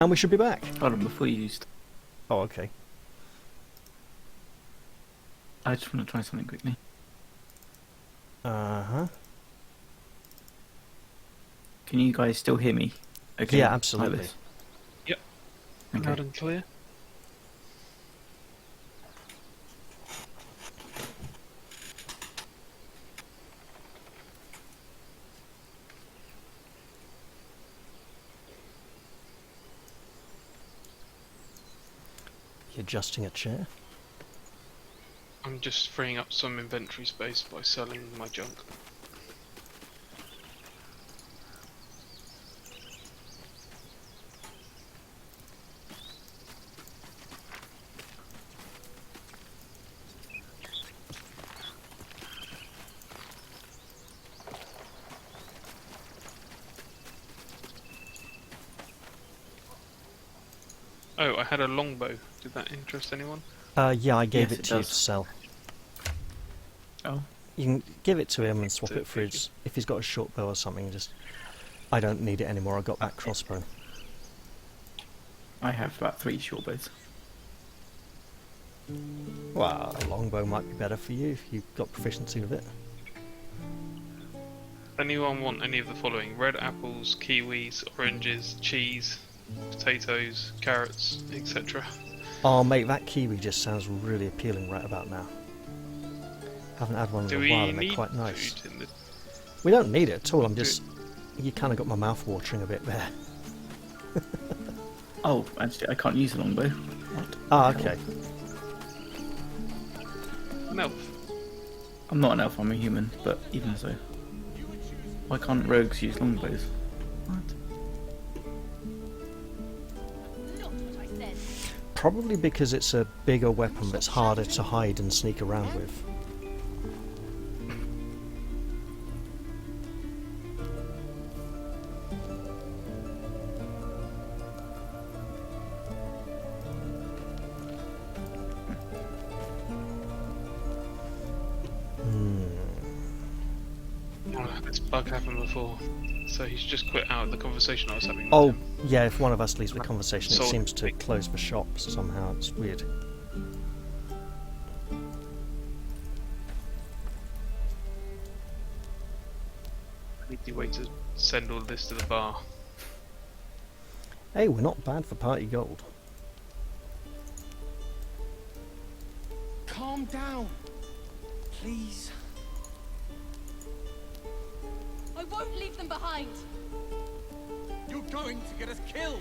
And we should be back. Hold on, before you used. Oh, okay. I just want to try something quickly. Uh-huh. Can you guys still hear me? Okay. Yeah, absolutely. Like this? Yep. Okay. Loud and clear. You adjusting a chair? I'm just freeing up some inventory space by selling my junk. Oh, I had a longbow. Did that interest anyone? Yeah, I gave Yes, it it to you does. to sell. Oh. You can give it to him and swap To it for thank his... If he's got a short bow or something, just... I don't need it anymore, I got that crossbow. I have about 3 short bows. Well, a longbow might be better for you if you've got proficiency with it. Anyone want any of the following? Red apples, kiwis, oranges, cheese, potatoes, carrots, etc. Oh, mate, that kiwi just sounds really appealing right about now. Haven't had one Do in a we while and they're need quite nice. food in this? We don't need it at all, I'm just... You kind of got my mouth watering a bit there. Oh, actually, I can't use a longbow. What? Ah, okay. An elf. I'm not an elf, I'm a human, but even so. Why can't rogues use longbows? What? Probably because it's a bigger weapon that's harder to hide and sneak around with. Oh, this bug happened before. So he's just quit out of the conversation I was having with Oh, him. yeah, if one of us leaves the conversation, it So- seems to close the shop somehow. It's weird. I need the way to send all this to the bar. Hey, we're not bad for party gold. Calm down, please. I won't leave them behind. You're going to get us killed.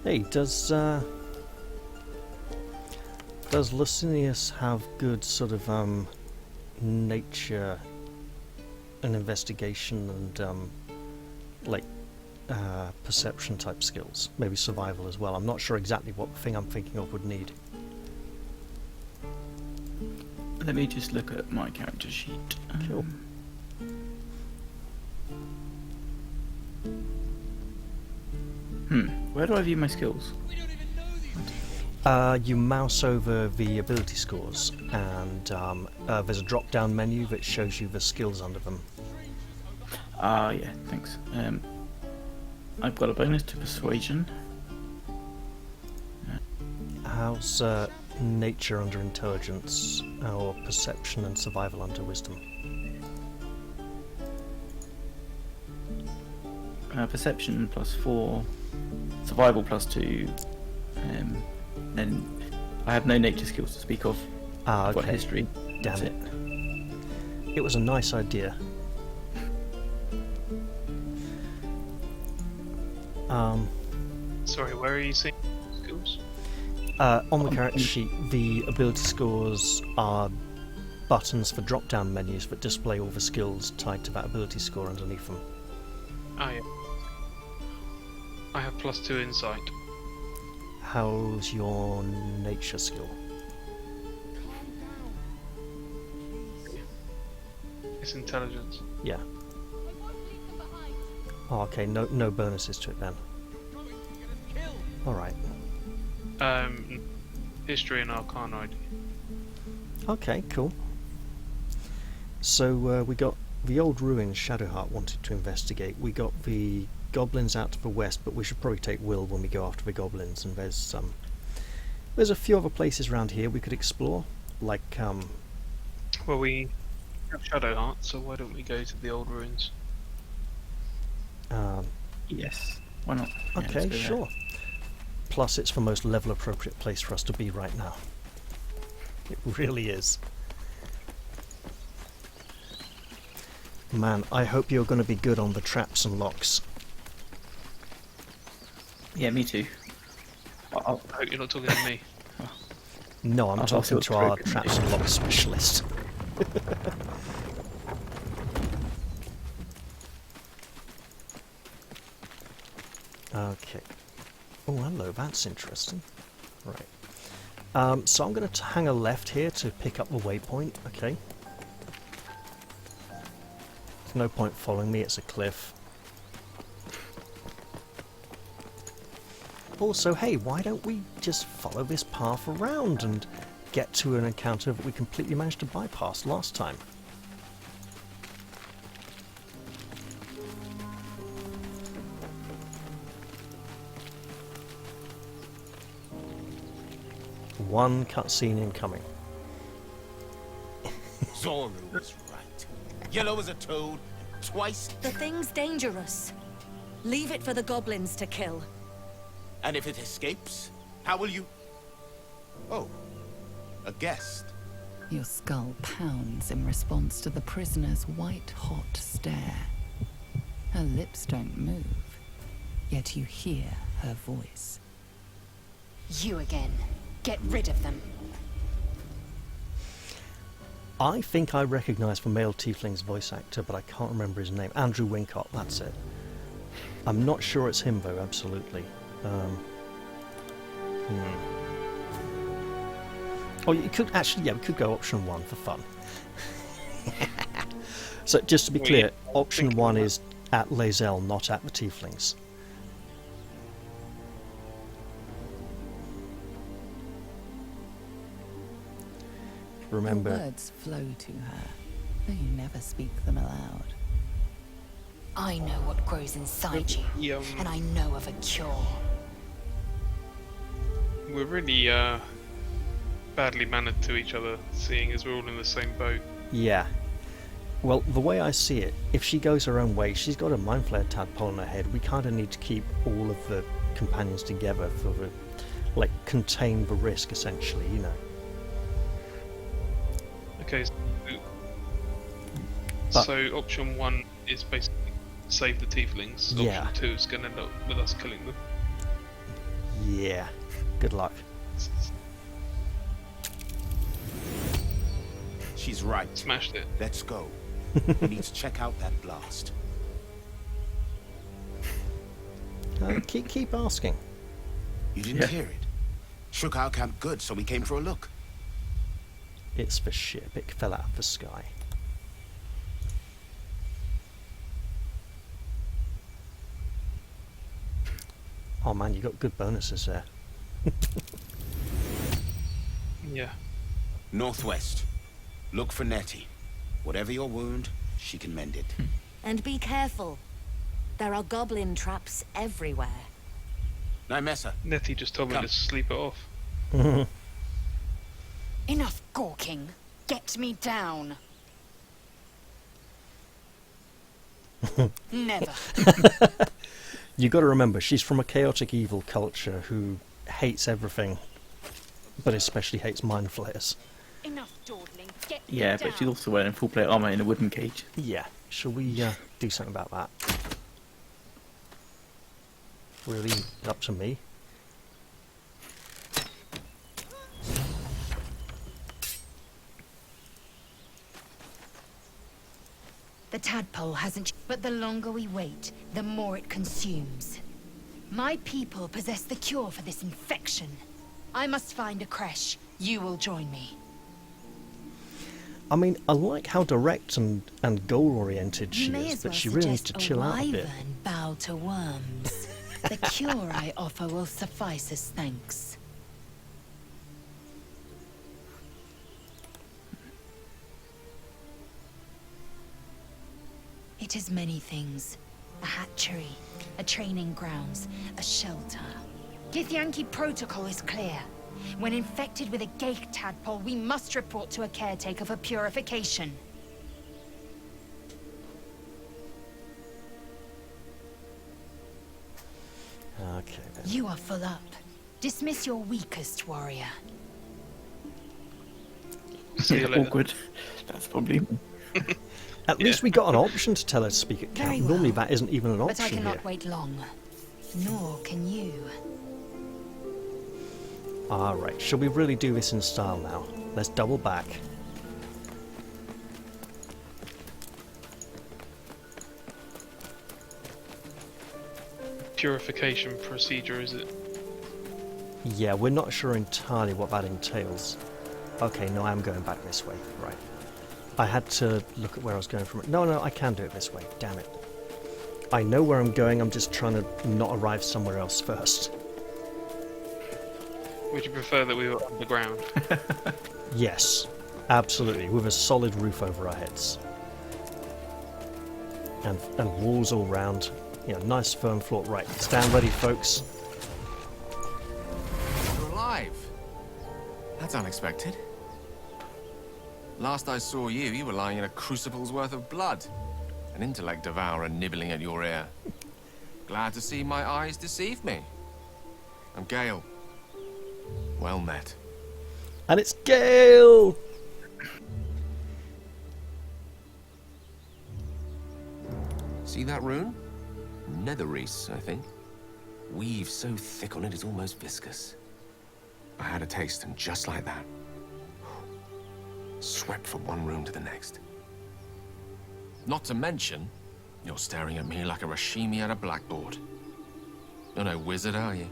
Hey, does Licinius have good sort of nature and investigation and like perception type skills? Maybe survival as well. I'm not sure exactly what thing I'm thinking of would need. Let me just look at my character sheet. Sure. Where do I view my skills? You mouse over the ability scores, and there's a drop-down menu that shows you the skills under them. Ah, yeah, thanks. I've got a bonus to persuasion. How's nature under intelligence, or perception and survival under wisdom? Perception +4, survival +2, and I have no nature skills to speak of. Ah, I've got okay. history. Damn That's it. It was a nice idea. Sorry, where are you seeing skills? On the character sheet, the ability scores are buttons for drop-down menus that display all the skills tied to that ability score underneath them. Oh yeah. I have +2 insight. How's your nature skill? It's intelligence. Yeah. I won't leave them behind. Oh, okay, no bonuses to it then. Alright. History and Arcana ID. Okay, cool. So we got the old ruins Shadowheart wanted to investigate. We got the goblins out to the west, but we should probably take Will when we go after the goblins. And there's a few other places around here we could explore, like Well, we have Shadowheart, so why don't we go to the old ruins? Yes. Why not? Yeah, let's Okay, go there. sure. Plus, it's the most level appropriate place for us to be right now. It really is. Man, I hope you're going to be good on the traps and locks. Yeah, me too. I hope you're not talking to me. No, I'm I'll talking feel to our triggered. traps and locks specialist. Okay. Oh, hello, that's interesting. Right. So I'm going to hang a left here to pick up the waypoint, okay? There's no point following me, it's a cliff. Also, hey, why don't we just follow this path around and get to an encounter that we completely managed to bypass last time? One cutscene incoming. Zoru was right. Yellow as a toad, twice. The thing's dangerous. Leave it for the goblins to kill. And if it escapes, how will you... Oh, a guest. Your skull pounds in response to the prisoner's white-hot stare. Her lips don't move, yet you hear her voice. You again. Get rid of them. I think I recognise the male tiefling's voice actor, but I can't remember his name. Andrew Wincott, that's it. I'm not sure it's him though, absolutely. Oh, you could actually, yeah, we could go option 1 for fun. So just to be clear, option 1 is at Lae'zel, not at the tieflings. Remember, Your words flow to her, though you never speak them aloud. I know what grows inside you, and I know of a cure. We're really badly mannered to each other, seeing as we're all in the same boat. yeah. Well, the way I see it, if she goes her own way, she's got a mindflayer tadpole in her head. We kind of need to keep all of the companions together for the, like, contain the risk, essentially, you know. Okay, But- so option 1 is basically save the tieflings. Yeah. Option 2 is going to end up with us killing them. Yeah. Good luck. She's right. Smashed it. Let's go. We need to check out that blast. Keep asking. You didn't hear it? Shook our camp good, so we came for a look. It's the ship. It fell out of the sky. Oh man, you got good bonuses there. Yeah. Northwest. Look for Nettie. Whatever your wound, she can mend it. And be careful. There are goblin traps everywhere. Nymessa, Nettie just told me Come. to sleep it off. Enough gawking. Get me down. Never. You got to remember, she's from a chaotic evil culture who hates everything, but especially hates mind flayers. Enough dawdling. Get me Yeah, down. but she's also wearing full plate armor in a wooden cage. Yeah, shall we do something about that? Really, up to me? The tadpole hasn't... But the longer we wait, the more it consumes. My people possess the cure for this infection. I must find a creche. You will join me. I mean, I like how direct and goal-oriented she You may is, as but well she really needs to suggest chill out a bit. wyvern bow to worms. The cure I offer will suffice as thanks. It is many things. A hatchery, a training grounds, a shelter. Githyanki protocol is clear. When infected with a ghaik tadpole, we must report to a caretaker for purification. Okay then. You are full up. Dismiss your weakest warrior. See you later. Awkward. That's probably. At least we got an option to tell her to speak at Very camp. Normally well. that isn't even an But I option cannot here. wait long. Nor can you. Alright, shall we really do this in style now? Let's double back. Purification procedure, is it? Yeah, we're not sure entirely what that entails. Okay, no, I am going back this way. Right. I had to look at where I was going from. No, I can do it this way. Damn it. I know where I'm going, I'm just trying to not arrive somewhere else first. Would you prefer that we were underground? Yes, absolutely, with a solid roof over our heads. And walls all round. You know, nice firm floor. Right, stand ready, folks. You're alive. That's unexpected. Last I saw you, you were lying in a crucible's worth of blood. An intellect devourer nibbling at your ear. Glad to see my eyes deceive me. I'm Gale. Well met. And it's Gale! See that rune? Netherreese, I think. Weave so thick on it it's almost viscous. I had a taste, and just like that, swept from one room to the next. Not to mention, you're staring at me like a Rashimi at a blackboard. You're no wizard, are you?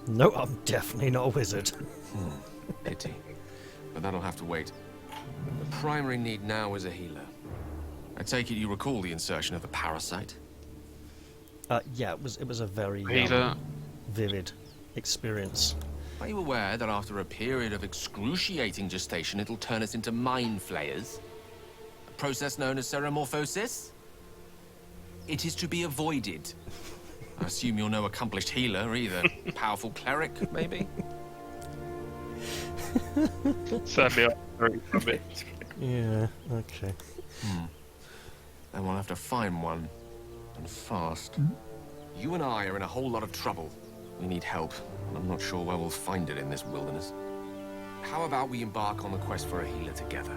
No, I'm definitely not a wizard. Pity. But that'll have to wait. The primary need now is a healer. I take it you recall the insertion of the parasite? Yeah, it was a very Healer. vivid experience. Are you aware that after a period of excruciating gestation, it'll turn us into mindflayers? A process known as ceremorphosis? It is to be avoided. I assume you're no accomplished healer either. Powerful cleric, maybe? Sadly, I'm very from it. Yeah, okay. Then we'll have to find one. And fast. You and I are in a whole lot of trouble. We need help, and I'm not sure where we'll find it in this wilderness. How about we embark on the quest for a healer together?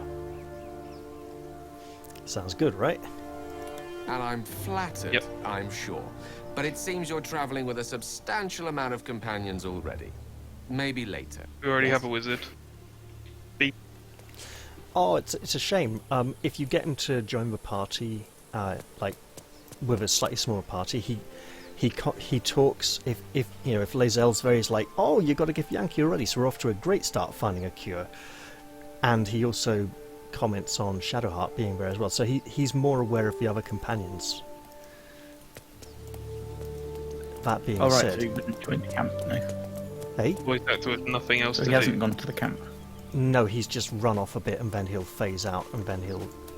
Sounds good, right? And I'm flattered, Yep. I'm sure. But it seems you're traveling with a substantial amount of companions already. Maybe later. We already Yes? have a wizard. Oh, it's a shame. If you get him to join the party, like with a slightly smaller party, he talks. If you know, if Les Elsvery's like, oh, you got to give Yankee already, so we're off to a great start finding a cure. And he also comments on Shadowheart being there as well, so he's more aware of the other companions. That being Oh, right, said, so he wouldn't join the camp, no. hey, Voice actor with nothing else So to he hasn't do. gone to the camp. no, he's just run off a bit and then he'll phase out and then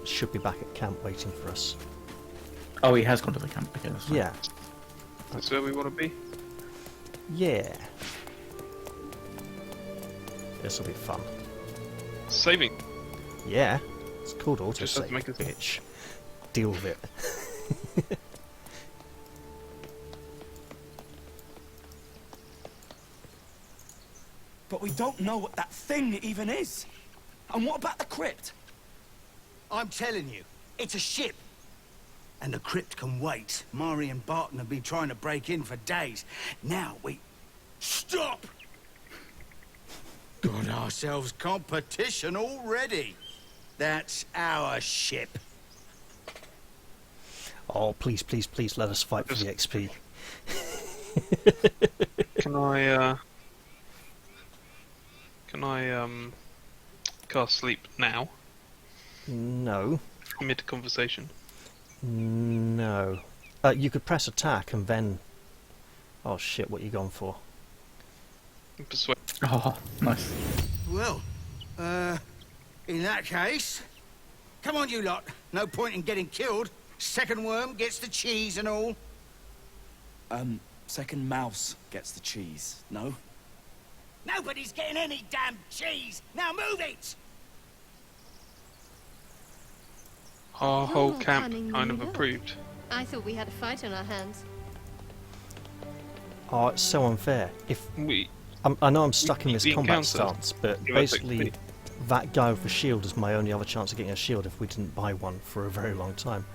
should be back at camp waiting for us. Oh, he has gone to the camp, okay, that's fine. Yeah, That's where we want to be. yeah. This will be fun. Saving. Yeah, it's called Just have autosave, to make us- bitch. Deal with it. But we don't know what that thing even is. And what about the crypt? I'm telling you, it's a ship. And the crypt can wait. Mari and Barton have been trying to break in for days. Now we... Stop! Got ourselves competition already. That's our ship. Oh, please, please, please let us fight for the XP. Can I cast sleep now? No. Mid conversation. No. You could press attack and then... Oh shit, what you gone for? Persuade. Oh, nice. Well, in that case... Come on, you lot. No point in getting killed. Second worm gets the cheese and all. Second mouse gets the cheese, no? Nobody's getting any damn cheese! Now move it! Our whole You're camp cunning, kind of Nina. approved. I thought we had a fight on our hands. Oh, it's so unfair. If We I know I'm stuck in this the combat encounters. stance, but Give us a basically click. that guy with the shield is my only other chance of getting a shield if we didn't buy one for a very long time.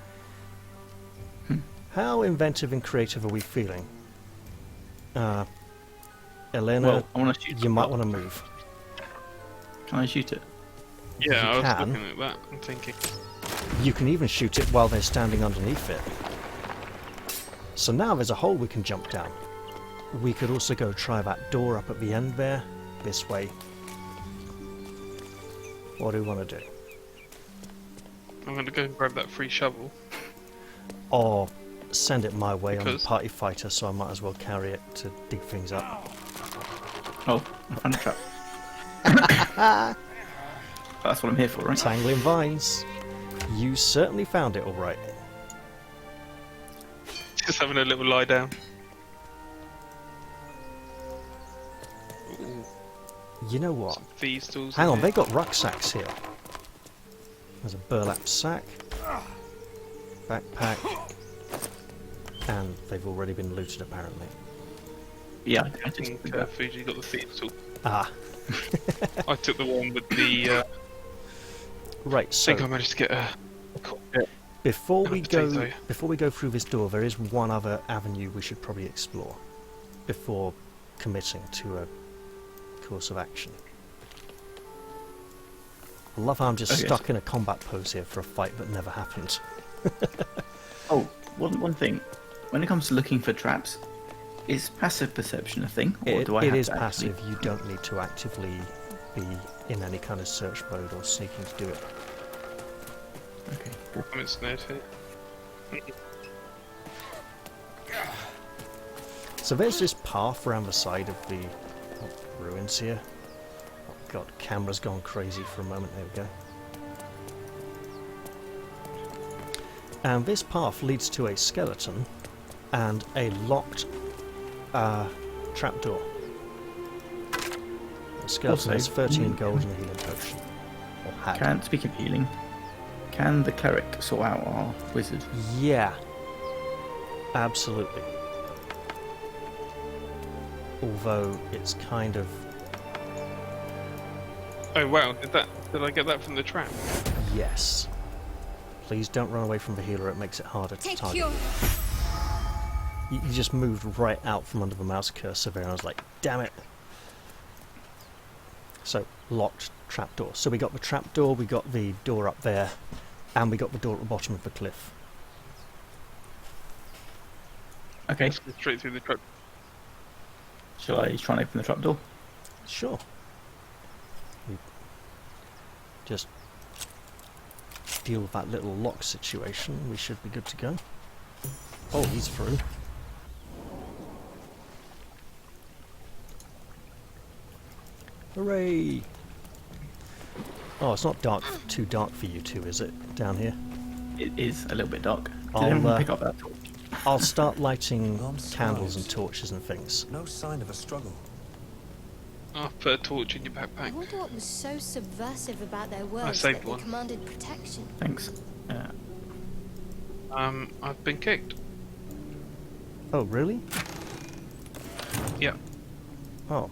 How inventive and creative are we feeling? Elena, Well, I want to shoot you might it. want to move. Can I shoot it? Yeah, You I was can. looking at that and thinking, You can even shoot it while they're standing underneath it. So now there's a hole we can jump down. We could also go try that door up at the end there, this way. What do we want to do? I'm going to go and grab that free shovel. Or send it my way. I'm a Because- party fighter, so I might as well carry it to dig things up. Oh, I found a trap. That's what I'm here for, right? Tangling vines. You certainly found it all right. Just having a little lie down. Ooh, You know what? some thieves' tools. Hang in on, here. they got rucksacks here. There's a burlap sack, backpack, and they've already been looted apparently. Yeah, I I just think did that. Fuji got the thieves' tool. Ah, I took the one with the. right. I think I So managed to get a. before and a we go, potato. through this door, there is one other avenue we should probably explore before committing to a course of action. I love how I'm just Okay. stuck in a combat pose here for a fight that never happened. Oh, one thing. When it comes to looking for traps, is passive perception a thing? Or do I It have is to actually- passive. You don't need to actively be in any kind of search mode or sneaking to do it. Okay. I'm ensnared here. So there's this path around the side of the ruins here. Oh god, camera's gone crazy for a moment. There we go. And this path leads to a skeleton and a locked trapdoor. The skeleton Also, has 13 gold and a healing potion. Or had. Speaking of healing, can the cleric sort out our wizard? Yeah, absolutely. Although it's kind of Oh wow! Did I get that from the trap? yes. Please don't run away from the healer. It makes it harder to Take target. your... You just moved right out from under the mouse cursor there, and I was like, damn it. So locked trapdoor. So we got the trapdoor, we got the door up there, and we got the door at the bottom of the cliff. Okay. Let's go straight through the trap. Shall I try and open the trapdoor? Sure. We just deal with that little lock situation. We should be good to go. Oh, he's through. Hooray! Oh, it's not too dark for you two, is it? Down here. It is a little bit dark. Did I'll, anyone pick up that torch? I'll start lighting I'm candles and surprised. torches and things. No sign of a struggle. I'll put a torch in your I backpack. wonder what was so subversive about their words saved that they one. commanded protection. Thanks. I've been kicked. Oh, really? Yeah. Oh.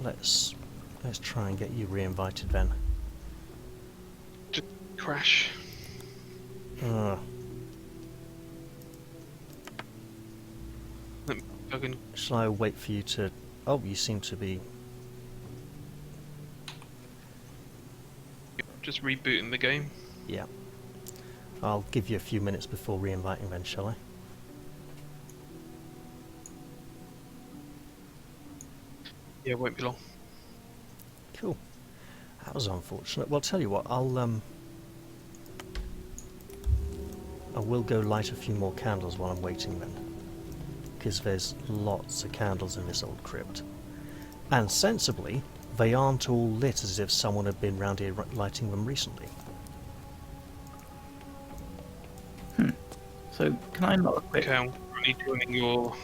Let's try and get you re-invited then. Just crash. I can. Shall I wait for you to... Oh, you seem to be... Just rebooting the game. Yeah. I'll give you a few minutes before re-inviting then, shall I? Yeah, it won't be long. Cool. That was unfortunate. Well, tell you what, I will go light a few more candles while I'm waiting then. Because there's lots of candles in this old crypt. And sensibly, they aren't all lit as if someone had been round here lighting them recently. So can I not equip? Okay, I'm currently joining your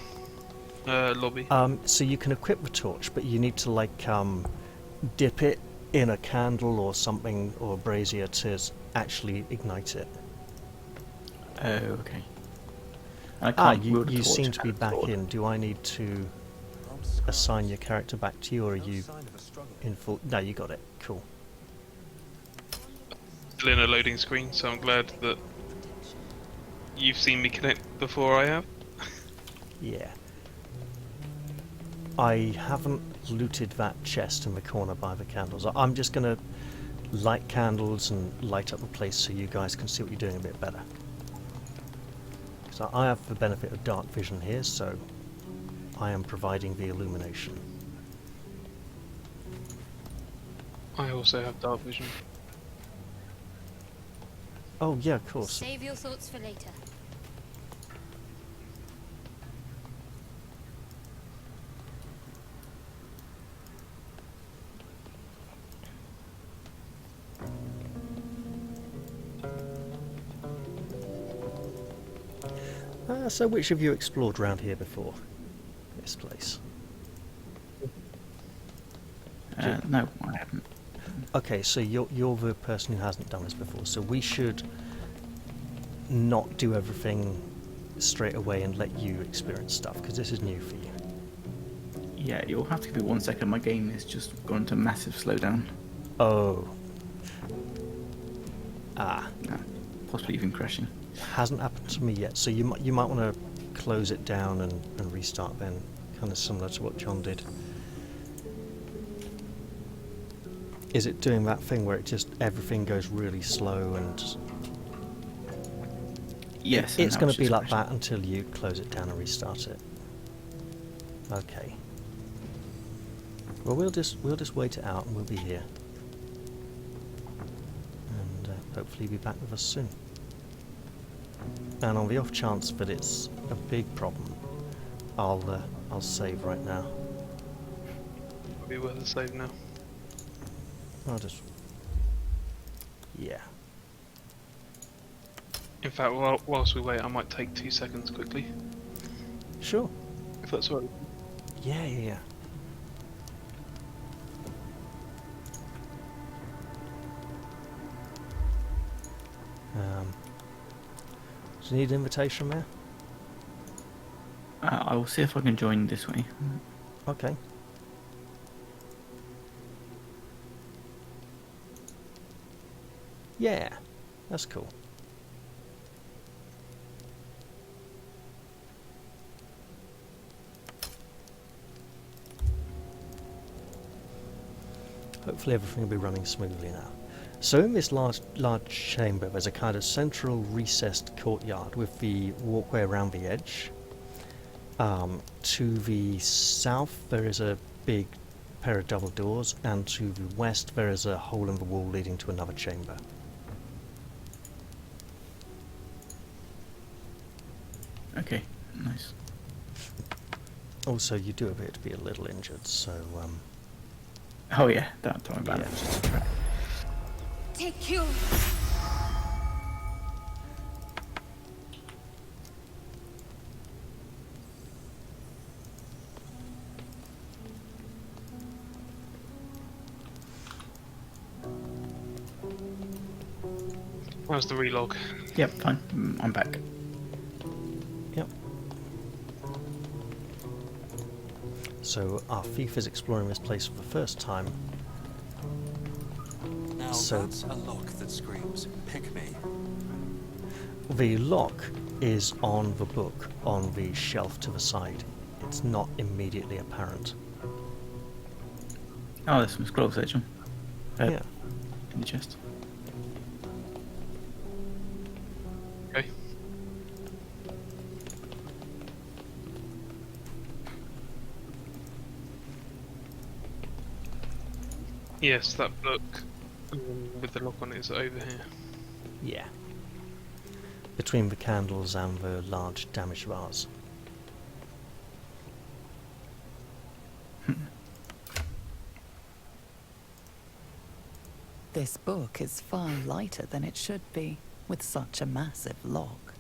lobby. So you can equip the torch, but you need to like dip it in a candle or something or a brazier to actually ignite it. Oh, okay. I can't wield a you torch seem to be and a back sword. in. Do I need to assign your character back to you, or are you in full? No, you got it. Cool. Still in a loading screen, so I'm glad that you've seen me connect before I have. Yeah. I haven't looted that chest in the corner by the candles. I'm just gonna light candles and light up the place so you guys can see what you're doing a bit better. So I have the benefit of dark vision here, so I am providing the illumination. I also have dark vision. Oh yeah, of course. Save your thoughts for later. So which of you explored around here before? This place. No, I haven't. Okay, so you're the person who hasn't done this before, so we should not do everything straight away and let you experience stuff, because this is new for you. Yeah, you'll have to give it 1 second. My game is just gone into massive slowdown. Oh. No, possibly even crashing. Hasn't happened to me yet, so you might want to close it down and restart then, kind of similar to what John did. Is it doing that thing where it just everything goes really slow and Yes, it's going to be just like crashing. that until you close it down and restart it? Okay. Well, we'll just wait it out and we'll be here, and hopefully be back with us soon. And on the off chance that it's a big problem, I'll save right now. It'll be worth a save now. I'll just... yeah. In fact, whilst we wait, I might take 2 seconds quickly, Sure. if that's all right. Yeah. Do you need an invitation there? I will see if I can join this way. Okay. Yeah, that's cool. Hopefully everything will be running smoothly now. So in this large chamber, there's a kind of central recessed courtyard with the walkway around the edge. To the south there is a big pair of double doors, and to the west there is a hole in the wall leading to another chamber. Okay, nice. Also, you do appear to be a little injured, so Oh yeah, don't worry about yeah. it. Just a track. Take cure. How's the relog? Yep, fine. I'm back. Yep. So our thief is exploring this place for the first time. Now So- that's a lock that screams, pick me. The lock is on the book on the shelf to the side. It's not immediately apparent. Oh, there's some scrolls there, John. Yeah. In the chest. Okay. Yes, that book with the lock on it is over here. Yeah. Between the candles and the large damaged vase. This book is far lighter than it should be, with such a massive lock.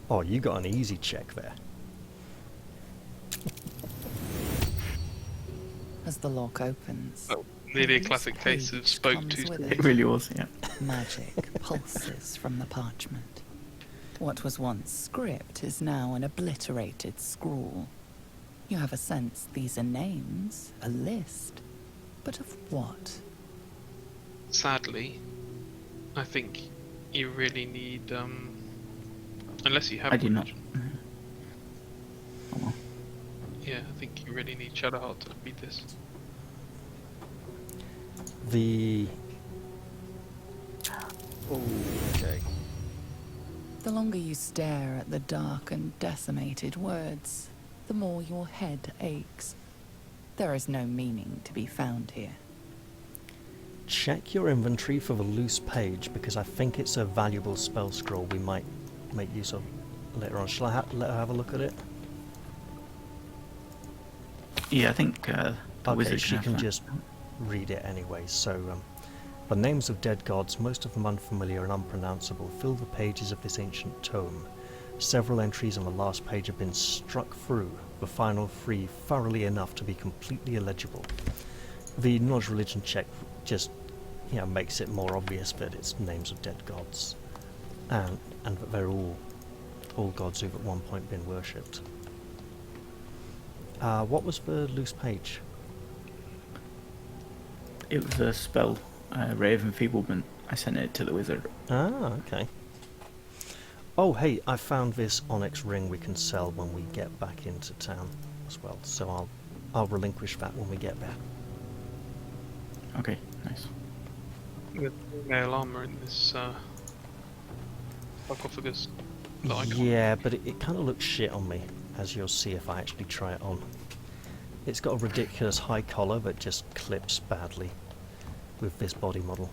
Oh, you got an easy check there. As the lock opens, Oh, nearly a loose classic case of page spoke comes too with soon. it. It really was, yeah. Magic pulses from the parchment. What was once script is now an obliterated scrawl. You have a sense these are names, a list. But of what? Sadly, I think you really need, unless you have. I do not. Oh, well. Yeah, I think you really need Shadowheart to read this. The... Okay. The longer you stare at the dark and decimated words, the more your head aches. There is no meaning to be found here. Check your inventory for the loose page, because I think it's a valuable spell scroll we might make use of later on. Shall I let her have a look at it? Yeah, I think the Okay, wizard she have can that. just read it anyway. So, the names of dead gods, most of them unfamiliar and unpronounceable, fill the pages of this ancient tome. Several entries on the last page have been struck through, the final three thoroughly enough to be completely illegible. The knowledge religion check just, makes it more obvious that it's names of dead gods, and that they're all gods who've at one point been worshipped. What was the loose page? It was a spell, Ray of Enfeeblement. I sent it to the wizard. Ah, okay. Oh, hey, I found this onyx ring we can sell when we get back into town as well, so I'll relinquish that when we get there. Okay, nice. With male armor in this sarcophagus that I got. Yeah, but it kind of looks shit on me, as you'll see if I actually try it on. It's got a ridiculous high collar that just clips badly with this body model.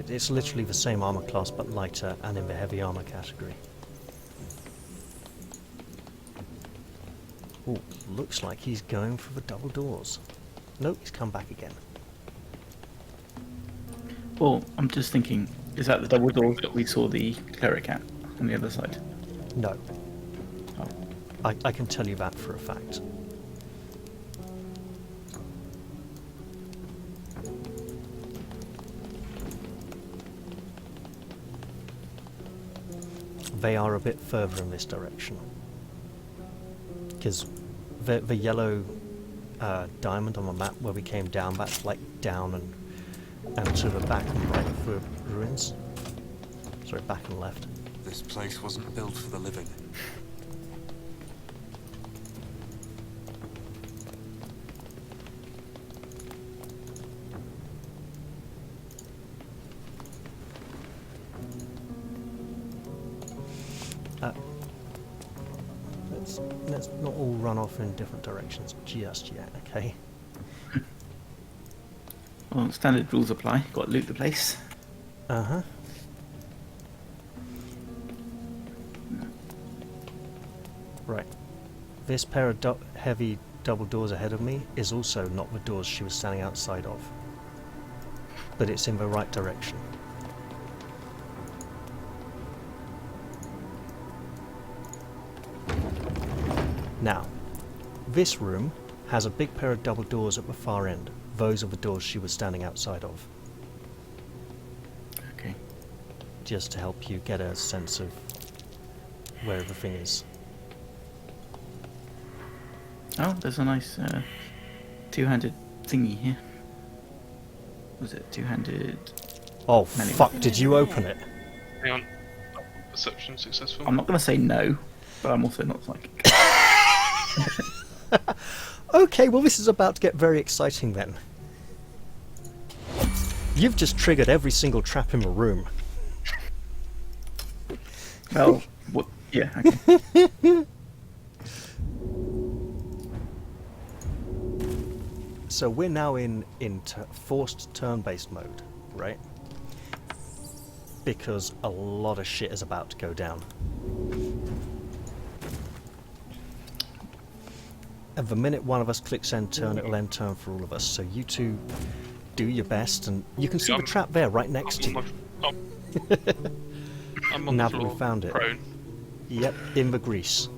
It's literally the same armor class but lighter and in the heavy armor category. Ooh, looks like he's going for the double doors. Nope, he's come back again. Well, I'm just thinking, is that the double doors that we saw the cleric at on the other side? No. Oh. I can tell you that for a fact. They are a bit further in this direction. Because the yellow diamond on the map where we came down, that's like down and to the back and right of the ruins. Sorry, back and left. This place wasn't built for the living. Let's not all run off in different directions just yet, okay? Well, standard rules apply. Got to loot the place. Uh-huh. Right. This pair of heavy double doors ahead of me is also not the doors she was standing outside of. But it's in the right direction. Now, this room has a big pair of double doors at the far end. Those are the doors she was standing outside of. Okay. Just to help you get a sense of where everything is. Oh, there's a nice two-handed thingy here. Was it two-handed? Oh, Manual. fuck, did you open it? Hang on. Perception successful. I'm not going to say no, but I'm also not psychic. Okay, well this is about to get very exciting then. You've just triggered every single trap in the room. Well, what? Yeah, okay. So we're now in forced turn-based mode, right? Because a lot of shit is about to go down. And the minute one of us clicks end turn, it'll end turn for all of us. So you two do your best, and you can see the trap there right next to you. I'm on Now the that floor, we found it. prone. Yep, in the grease.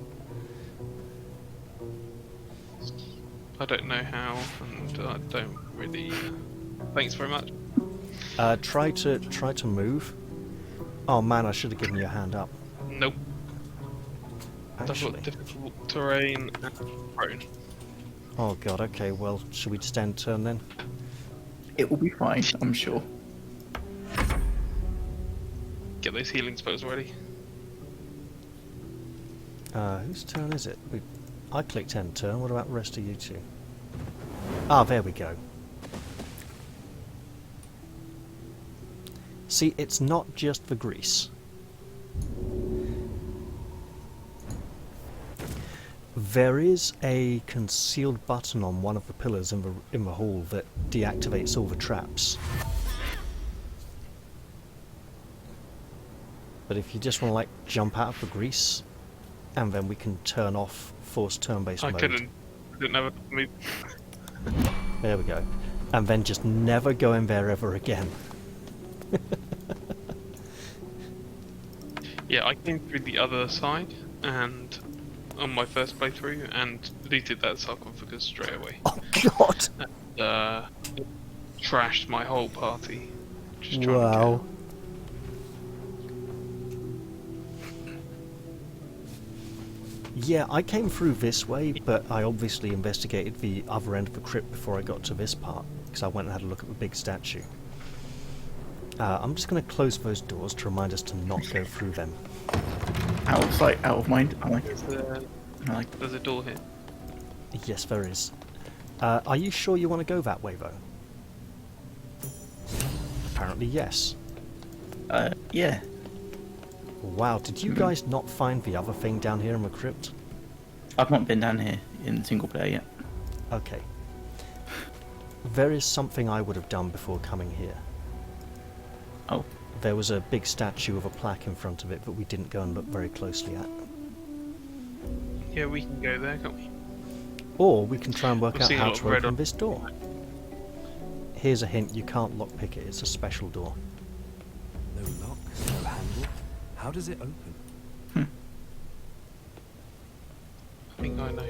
I don't know how, and I don't really. Thanks very much. Try to move. Oh man, I should have given you a hand up. Nope. I've Actually. got difficult terrain and prone. Oh god. Okay. Well, should we just end turn then? It will be fine, I'm sure. Get those healing spells ready. Whose turn is it? I clicked end turn. What about the rest of you two? Ah, there we go. See, it's not just the grease. There is a concealed button on one of the pillars in the hall that deactivates all the traps. But if you just want to like jump out of the grease, and then we can turn off forced turn-based mode. Didn't have a move. There we go. And then just never go in there ever again. Yeah, I came through the other side, and on my first playthrough, and deleted that sarcophagus straight away. Oh god! And, trashed my whole party. Just trying Wow. Yeah, I came through this way, but I obviously investigated the other end of the crypt before I got to this part, because I went and had a look at the big statue. I'm just going to close those doors to remind us to not go through them. Out of sight, out of mind. I like it. There's a door here. Yes, there is. Are you sure you want to go that way, though? Apparently, yes. Yeah. Wow, did you guys not find the other thing down here in the crypt? I've not been down here in single player yet. Okay. There is something I would have done before coming here. Oh. There was a big statue with a plaque in front of it that we didn't go and look very closely at. Yeah, we can go there, can't we? Or we can try and work I've out seen a how lot of to red open on- this door. Here's a hint, you can't lockpick it, it's a special door. No lock, no handle. How does it open? I think I know.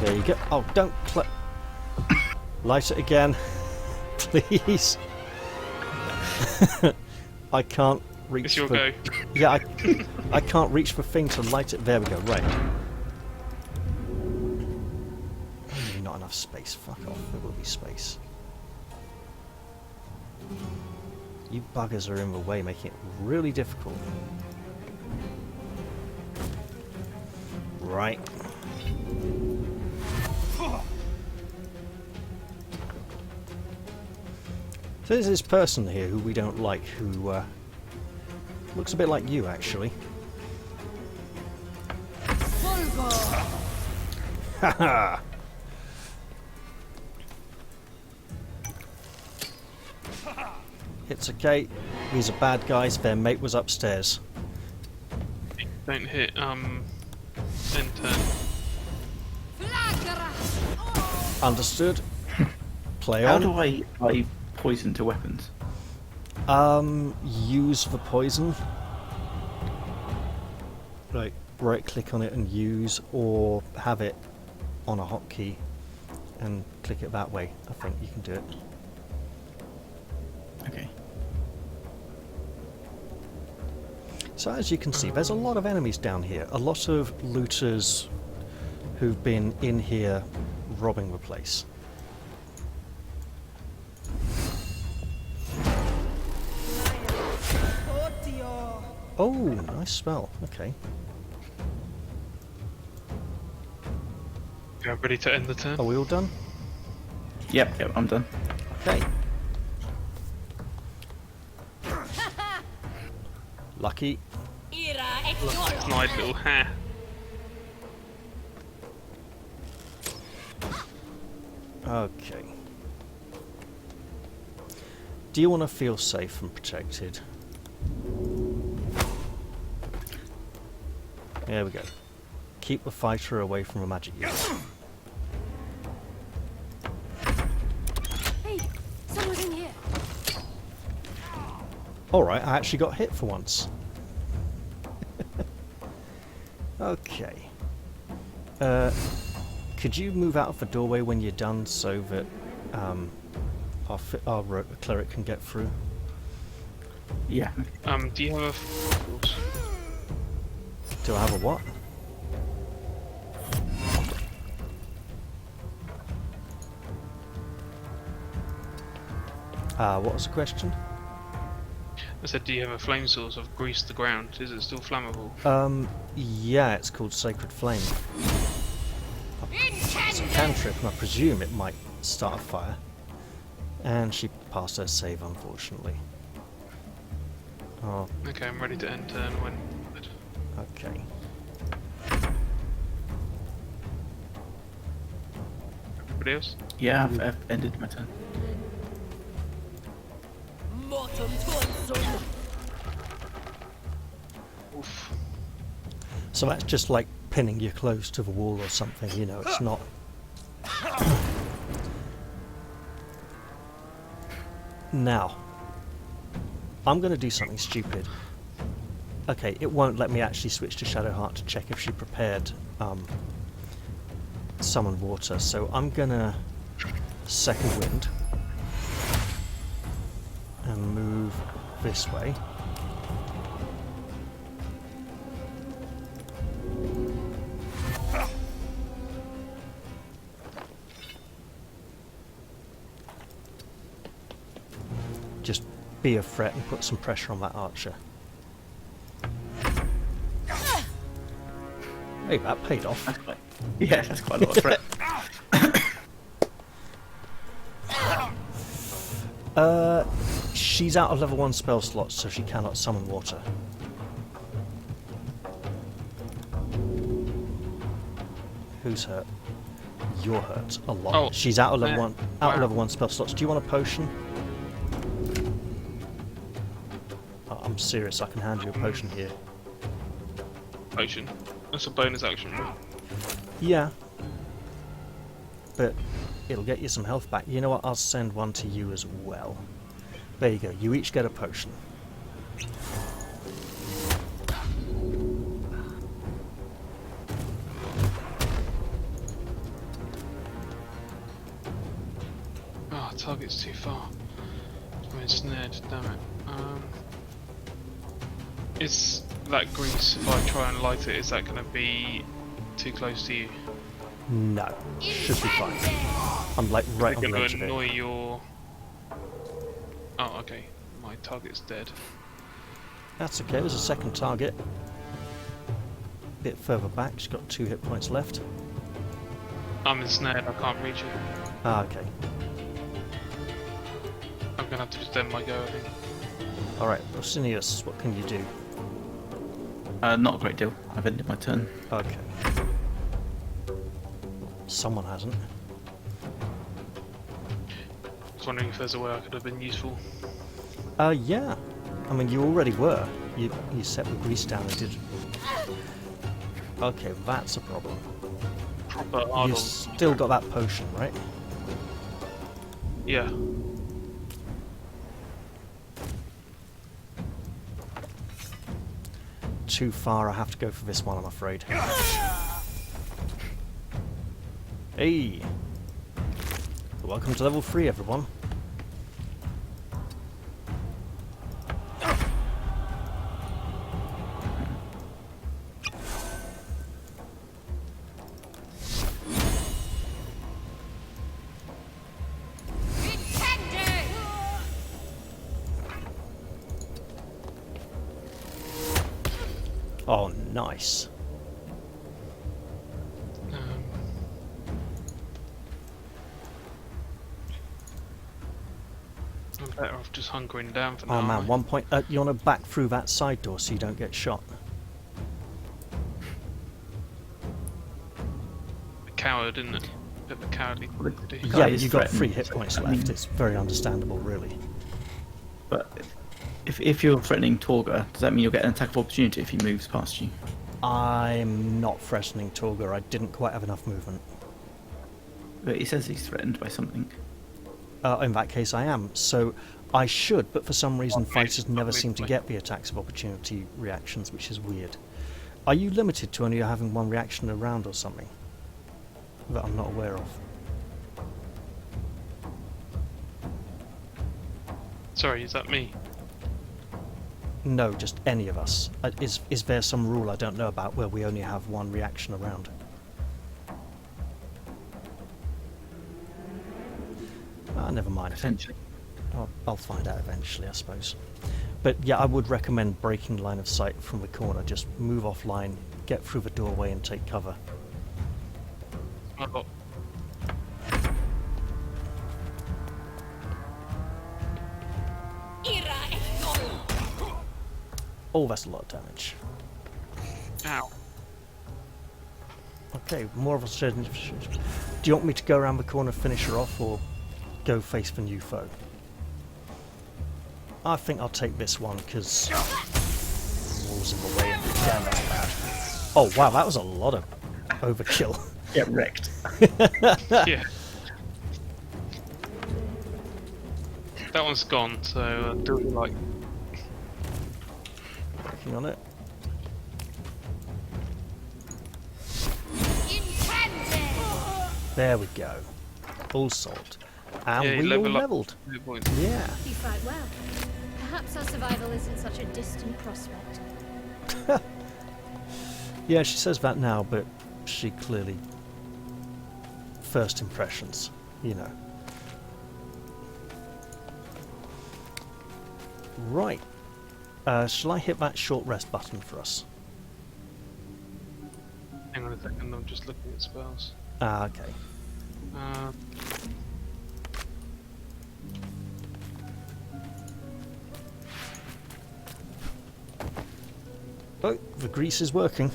There you go. Oh, don't light it again. Please. I can't reach It's your for... go. Yeah, I can't reach the thing to light it. There we go, right. Not enough space. Fuck off, there will be space. You buggers are in the way, making it really difficult. Right. So there's this person here who we don't like, who looks a bit like you, actually. Haha! It's okay. These are bad guys. Their mate was upstairs. Don't hit end turn. Understood. Play How on. do I apply poison to weapons? Use the poison. Right. Right click on it and use, or have it on a hotkey and click it that way. I think you can do it. Okay. So as you can see, there's a lot of enemies down here. A lot of looters who've been in here robbing the place. Oh, nice spell. Okay. Yeah, ready to end the turn. Are we all done? Yep, I'm done. Okay. Lucky. Snide little hair. Okay. Do you want to feel safe and protected? There we go. Keep the fighter away from a magic user. Hey, someone's in here. Alright, I actually got hit for once. Okay. Could you move out of the doorway when you're done so that our cleric can get through? Yeah. Do you have a... Do I have a what? What was the question? I said, do you have a flame source? I've greased the ground. Is it still flammable? Yeah, it's called Sacred Flame. It's a cantrip, and I presume it might start a fire. And she passed her save, unfortunately. Oh, Okay, I'm ready to end turn when... okay. Everybody else? Yeah, I've ended my turn. Oof. So that's just like pinning you close to the wall or something, you know, it's not... Now, I'm going to do something stupid. Okay, it won't let me actually switch to Shadowheart to check if she prepared summon water, so I'm going to second wind and move this way. Just be a threat and put some pressure on that archer. Hey, that paid off. That's quite, yeah, that's quite a lot of threat. She's out of level 1 spell slots, so she cannot summon water. Who's hurt? You're hurt a lot. Oh, she's out of level yeah. 1. Out of Wow. level 1 spell slots. Do you want a potion? I'm serious. I can hand you a potion here. Potion. That's a bonus action, right? Yeah. But it'll get you some health back. You know what? I'll send one to you as well. There you go. You each get a potion. Oh, target's too far. I'm ensnared, damn it. Is that grease, if I try and light it, is that going to be too close to you? No. Should be fine. I'm like right on Is it the going edge to of it. annoy your... Oh, okay. My target's dead. That's okay. There's a second target. Bit further back. She's got 2 hit points left. I'm ensnared, I can't reach it. Ah, okay. I'm going to have to just end my go, I think. Alright, Rosinius, what can you do? Not a great deal. I've ended my turn. Okay. Someone hasn't. I was wondering if there's a way I could have been useful. Yeah. I mean, you already were. You set the grease down and did... Okay, that's a problem. Proper hard You've on. still got that potion, right? Yeah. Too far, I have to go for this one, I'm afraid. Hey! Welcome to level 3, everyone. Oh, nice. I'm better off just hunkering down for now. Oh man, aren't I? 1 point. You want to back through that side door so you don't get shot. coward, isn't it? Bit of a cowardly. Yeah, is you've got 3 threatened, hit so, points I left. mean- It's very understandable, really. But if you're threatening Torga, does that mean you'll get an attack of opportunity if he moves past you? I'm not threatening Torga. I didn't quite have enough movement. But he says he's threatened by something. In that case, I am. So I should, but for some reason, Okay, fighters never okay, seem to fine. get the attacks of opportunity reactions, which is weird. Are you limited to only having 1 reaction a round or something that I'm not aware of? Sorry, is that me? No, just any of us. Is there some rule I don't know about where we only have 1 reaction a round? Never mind. Potentially. I'll find out eventually, I suppose. But yeah, I would recommend breaking line of sight from the corner. Just move offline, get through the doorway and take cover. Oh, Oh, that's a lot of damage. ow. Okay, more of a certain... Do you want me to go around the corner, finish her off, or go face the new foe? I think I'll take this one, because... Walls in the way. Yeah, that's bad. Oh, wow, that was a lot of overkill. Get wrecked. Yeah. That one's gone, so do what you like. Working on it. There we go. All solved. And Yeah, you we all level up. leveled. 2 points. Yeah. You fight well. Perhaps our survival isn't such a distant prospect. Yeah, she says that now, but she clearly... First impressions, you know. Right. Shall I hit that short rest button for us? Hang on a second, I'm just looking at spells. Ah, okay. Uh, Oh, the grease is working.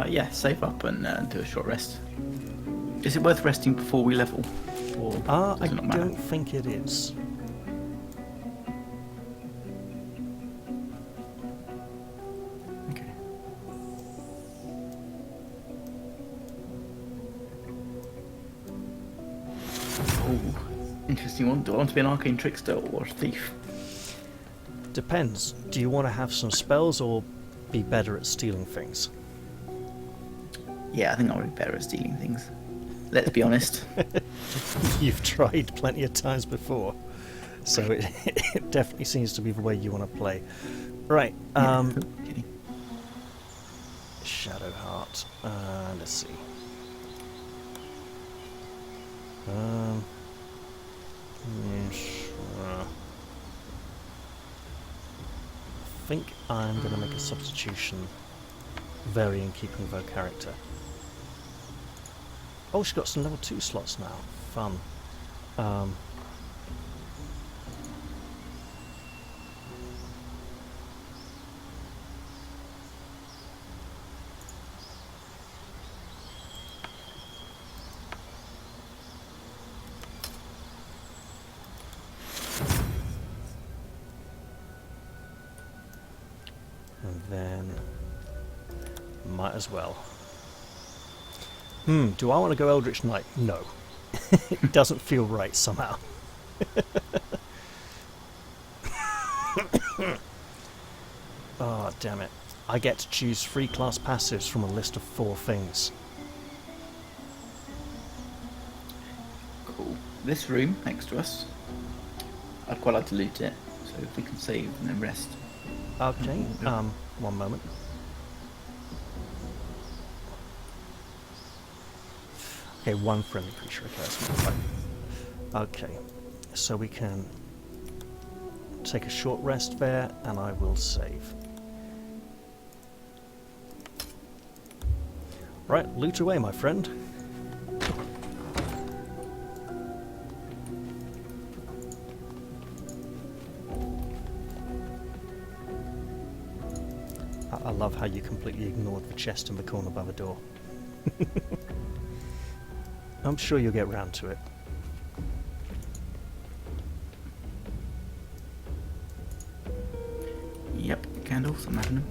Yeah, save up and do a short rest. Is it worth resting before we level? Or I does it not matter? don't think it is. Okay. Oh, interesting one. Do I want to be an arcane trickster or a thief? Depends. Do you want to have some spells or be better at stealing things? Yeah, I think I'll be better at stealing things. Let's be honest. You've tried plenty of times before, so it definitely seems to be the way you want to play. Right, Okay. Shadow Heart. Let's see. Yes, I think I'm going to make a substitution, varying keeping with her character. Oh, she's got some level 2 slots now. Fun. And then might as well. Do I want to go Eldritch Knight? No. It doesn't feel right somehow. Oh, damn it. I get to choose 3 class passives from a list of 4 things. Cool. This room next to us, I'd quite like to loot it. So if we can save and then rest. Okay, one moment. Okay, 1 friendly creature occurs. Right. Okay, so we can take a short rest there, and I will save. Right, loot away, my friend. I love how you completely ignored the chest in the corner by the door. I'm sure you'll get round to it. Yep, candles, I'm having them.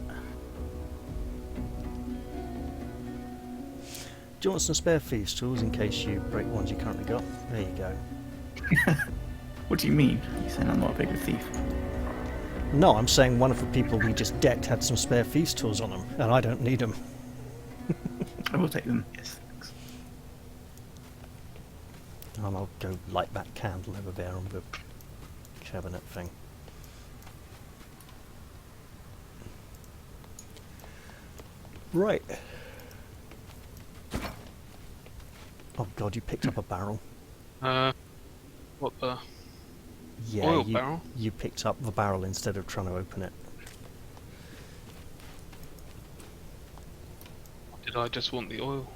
Do you want some spare thieves tools in case you break ones you currently got? There you go. What do you mean? You're saying I'm not a bigger thief? No, I'm saying one of the people we just decked had some spare thieves tools on them, and I don't need them. I will take them, yes, thanks. And I'll go light that candle over there on the cabinet thing. Right. Oh god, you picked up a barrel. What the? Yeah, Oil barrel? You picked up the barrel instead of trying to open it. Did I just want the oil?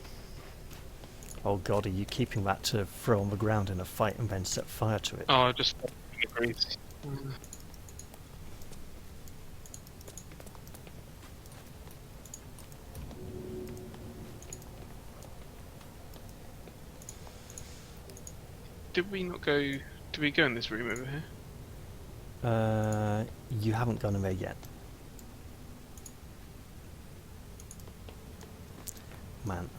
Oh god, are you keeping that to throw on the ground in a fight and then set fire to it? Oh, I just grease. Did we not go? Did we go in this room over here? You haven't gone in there yet. Man,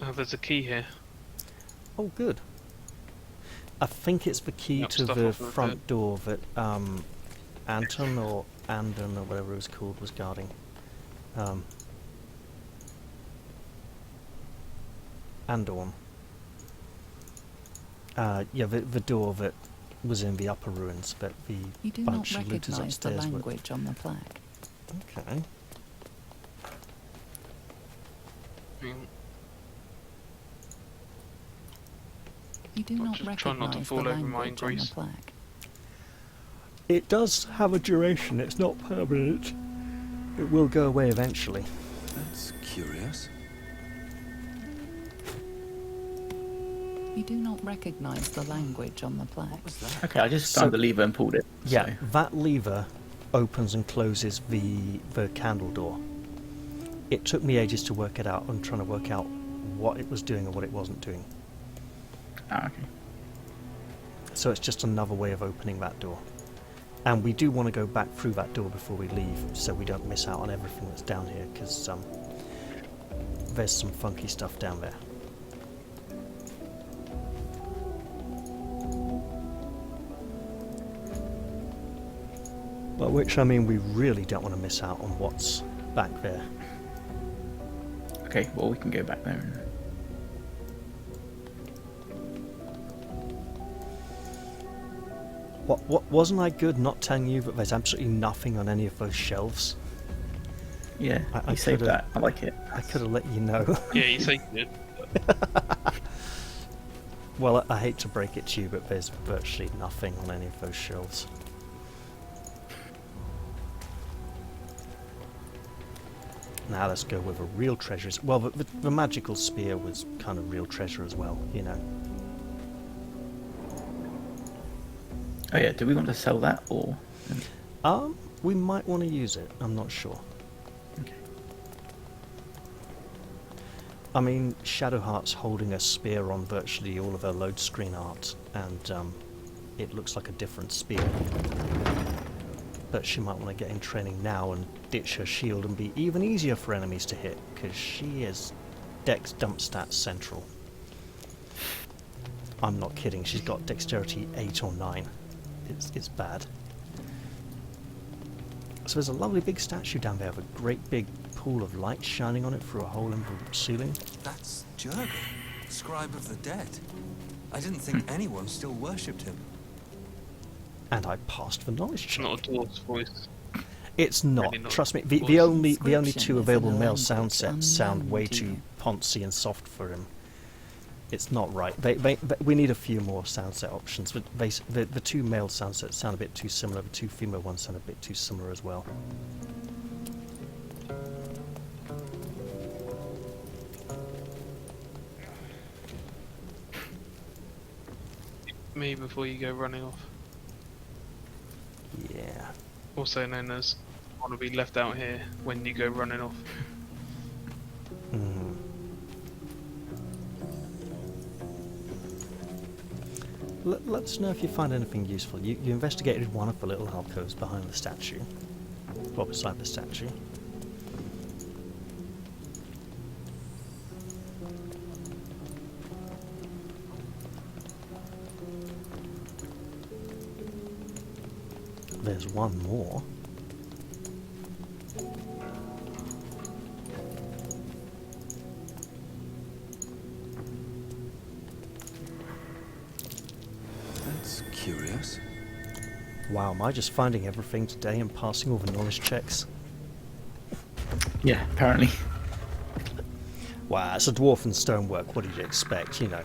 Oh, there's a key here. oh good. I think it's the key Yep, to stuff the off of front it. door that Anton or Andon or whatever it was called was guarding. Andorn. Yeah, the door that was in the upper ruins, but the You do not bunch of looters recognize the upstairs were... language on the plaque. Okay. You do I'll not just try not to recognize the fall over my language on the grease. plaque. It does have a duration, it's not permanent. It will go away eventually. That's curious. You do not recognize the language on the plaque. What's that? Okay, I just So- found the lever and pulled it. Yeah, so- that lever opens and closes the candle door. It took me ages to work it out. I'm trying to work out what it was doing and what it wasn't doing. Ah, okay. So it's just another way of opening that door. And we do want to go back through that door before we leave, so we don't miss out on everything that's down here, because there's some funky stuff down there. By which I mean we really don't want to miss out on what's back there. Okay, well we can go back there and... What wasn't I good not telling you that there's absolutely nothing on any of those shelves? Yeah, I you saved could've- that. I like it. I could have let you know. Yeah, you say you did. Well, I hate to break it to you, but there's virtually nothing on any of those shelves. Now let's go with a real treasure. Well, the magical spear was kind of real treasure as well, you know. Oh yeah, do we want to sell that or... We might want to use it. I'm not sure. Okay. I mean, Shadowheart's holding a spear on virtually all of her load screen art, and it looks like a different spear. But she might want to get in training now and ditch her shield and be even easier for enemies to hit, because she is Dex dump stats central. I'm not kidding, she's got dexterity 8 or 9. It's bad. So there's a lovely big statue down there with a great big pool of light shining on it through a hole in the ceiling. That's Jurgen, scribe of the dead. I didn't think anyone still worshipped him. And I passed the knowledge It's check. not a dwarf's voice. It's not. Really not. Trust me. The Voice. only Inscription two is available in a male language sound sets sound unknown way to too you. poncy and soft for him. It's not right. We need a few more sound set options. But the two male sound sets sound a bit too similar. The two female ones sound a bit too similar as well. Me before you go running off. Also known as want to be left out here when you go running off. Mm. Let us know if you find anything useful. You investigated one of the little alcoves behind the statue. Well, beside the statue. There's one more. That's curious. Wow, am I just finding everything today and passing all the knowledge checks? Yeah, apparently. Wow, it's a dwarf and stonework. What did you expect, you know?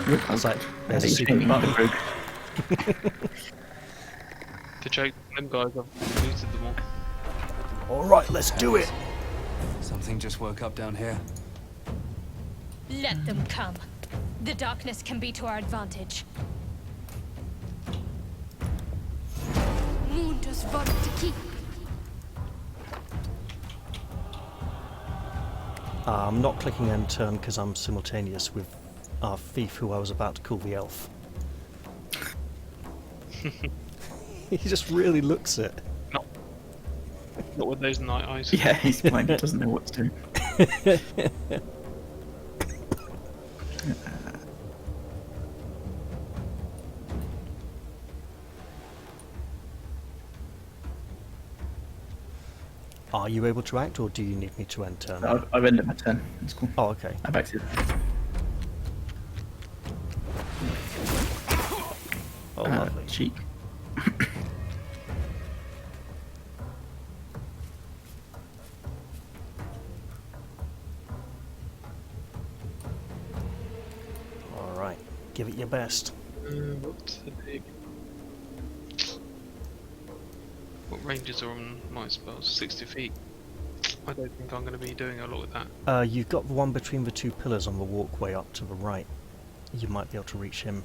It's like, there's a He's secret painting button. the rogue. The joke, them guys have looted them all. Alright, let's do it! Something just woke up down here. Let them come. The darkness can be to our advantage. Mundus Vortiki. I'm not clicking end turn because I'm simultaneous with our thief who I was about to call the elf. He just really looks it. Not with those night eyes. Yeah, he's blind. He doesn't know what to do. Are you able to act, or do you need me to end turn? I've ended my turn. That's cool. Oh, okay. I'm back to it. Oh, lovely. Cheek. Alright, give it your best. What's the big... What ranges are on my spells? 60 feet. I don't think I'm going to be doing a lot with that. You've got the one between the two pillars on the walkway up to the right. You might be able to reach him.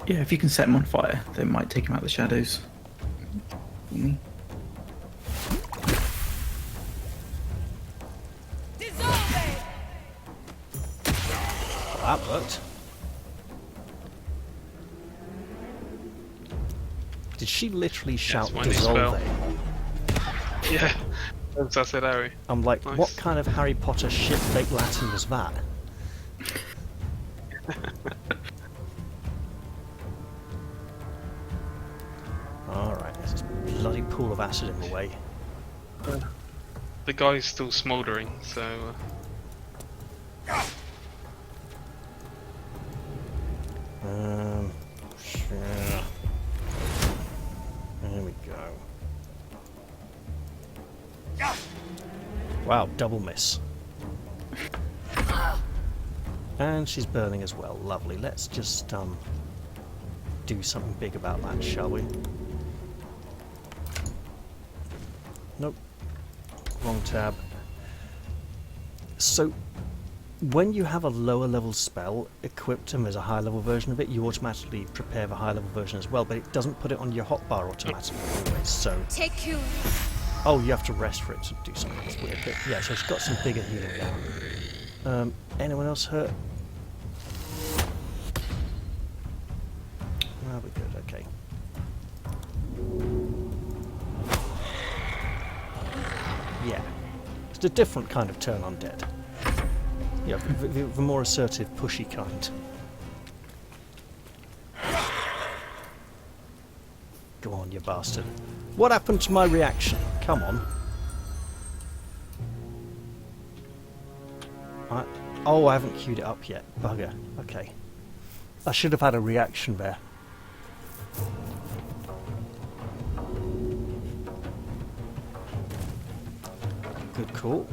Yeah, if you can set him on fire, they might take him out of the shadows. Oh, that worked. Did she literally shout my new spell. dissolve? Yeah, as I said, Harry. I'm like, Nice. what kind of Harry Potter shit fake Latin was that? Alright, there's this bloody pool of acid in the way. The guy's still smouldering, so... Sure. There we go. Wow, double miss. And she's burning as well. Lovely. Let's just do something big about that, shall we? Nope. Wrong tab. So, when you have a lower level spell equipped and there's a high level version of it, you automatically prepare the high level version as well, but it doesn't put it on your hotbar automatically always, so... Take you. Oh, you have to rest for it to do something that's weird, but yeah, so she's got some bigger healing down. Anyone else hurt? Oh, we're good, okay. Yeah. It's a different kind of turn undead. Yeah, the more assertive, pushy kind. Go on, you bastard. What happened to my reaction? Come on. Oh, I haven't queued it up yet. Bugger. Okay. I should have had a reaction there. Good call.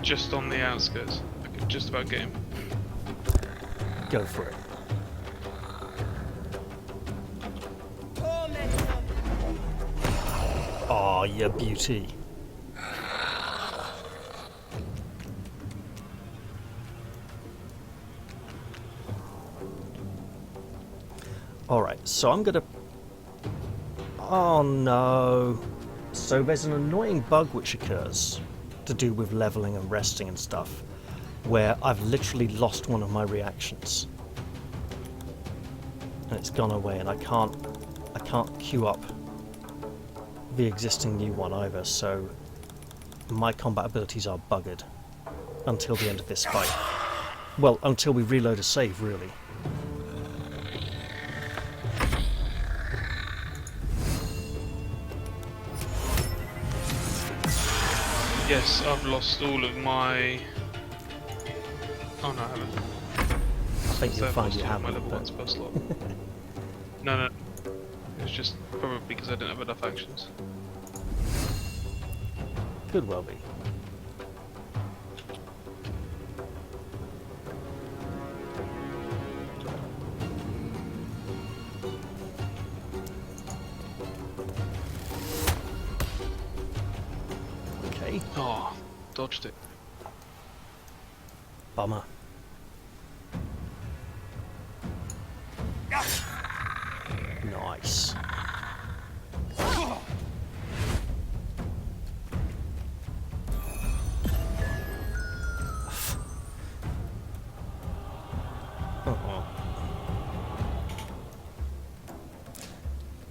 Just on the outskirts. I could just about get him. Go for it. Oh, you beauty. Alright, so I'm gonna... Oh no. So there's an annoying bug which occurs to do with leveling and resting and stuff, where I've literally lost one of my reactions. And it's gone away, and I can't queue up the existing new one either, so my combat abilities are buggered until the end of this fight. Well, until we reload a save, really. Yes, I've lost all of my... Oh no, I haven't. I think you'll I've find lost you all have my it, level 1 but... spell slot. No. It's just probably because I didn't have enough actions. Could well be. Okay. Oh, dodged it. Bummer. Nice.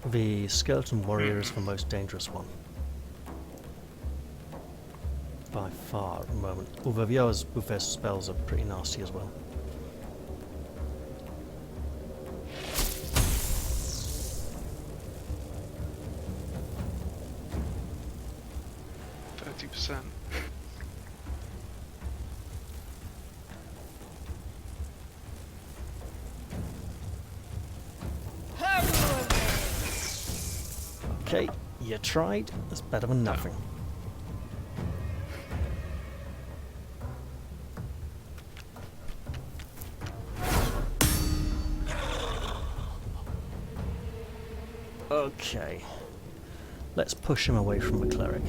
The skeleton warrior is the most dangerous one. By far at the moment. Although the others with their spells are pretty nasty as well. %. Okay, you tried. That's better than nothing. Okay. Let's push him away from the cleric.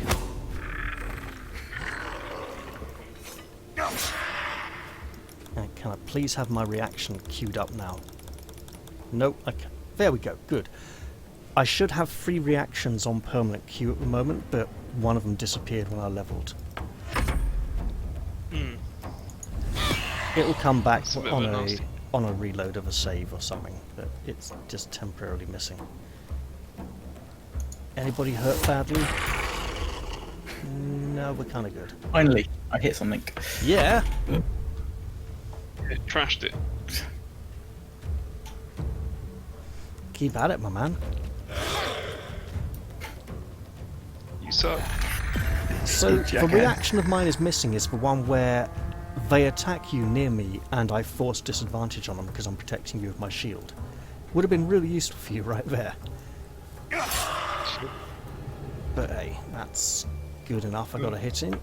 And can I please have my reaction queued up now? Nope, I can't. There we go, good. I should have 3 reactions on permanent queue at the moment, but one of them disappeared when I leveled. It'll come back on a reload of a save or something, but it's just temporarily missing. Anybody hurt badly? No, we're kind of good. Finally, I hit something. Yeah! It trashed it. Keep at it, my man. You suck. So, the reaction of mine is missing is the one where they attack you near me and I force disadvantage on them because I'm protecting you with my shield. Would have been really useful for you right there. But hey, that's good enough. I got to hit him.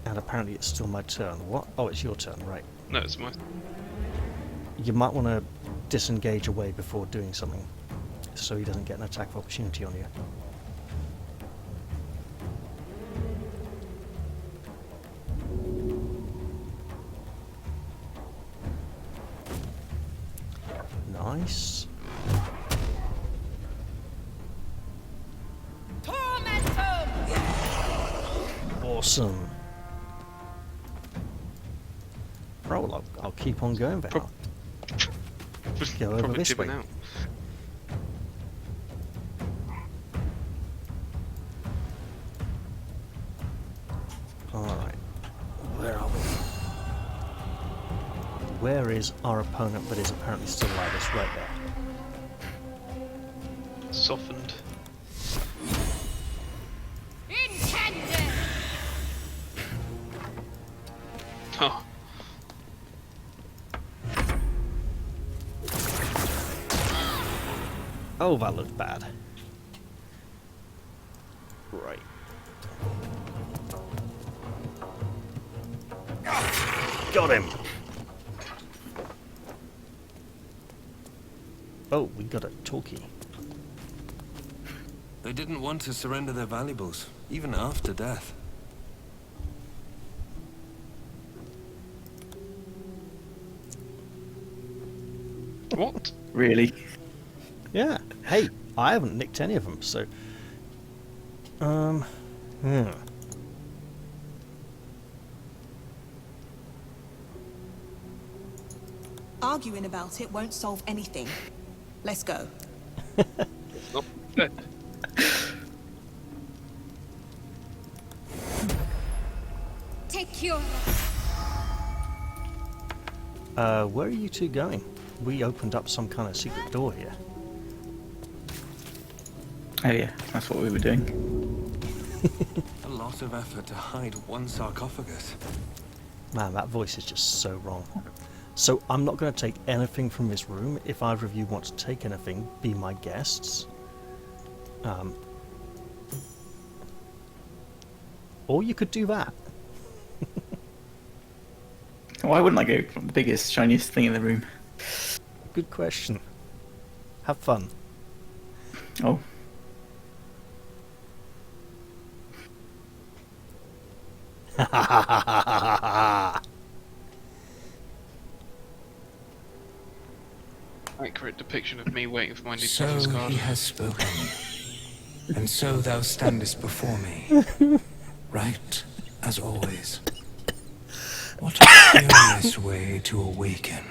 And apparently it's still my turn. What? Oh, it's your turn, right. No, it's my... You might want to disengage away before doing something, so he doesn't get an attack of opportunity on you. Nice. Awesome. Roll, I'll keep on going then. Go over this way. Out. Alright. Where are we? Where is our opponent that is apparently still alive? It's right there. Softened. Oh. Oh, that looked bad. Right. Got him! Oh, we got a talkie. They didn't want to surrender their valuables, even after death. What? Really? Yeah. Hey, I haven't nicked any of them, so... Hmm. Arguing about it won't solve anything. Let's go. Not dead. Take cure. Where are you two going? We opened up some kind of secret door here. Oh yeah, that's what we were doing. A lot of effort to hide one sarcophagus. Man, that voice is just so wrong. So I'm not going to take anything from this room. If either of you want to take anything, be my guests. Or you could do that. Why wouldn't I go for the biggest, shiniest thing in the room? Good question. Have fun. Oh. Accurate depiction of me waiting for my new So business card. he has spoken, and so thou standest before me, right as always. What a curious way to awaken.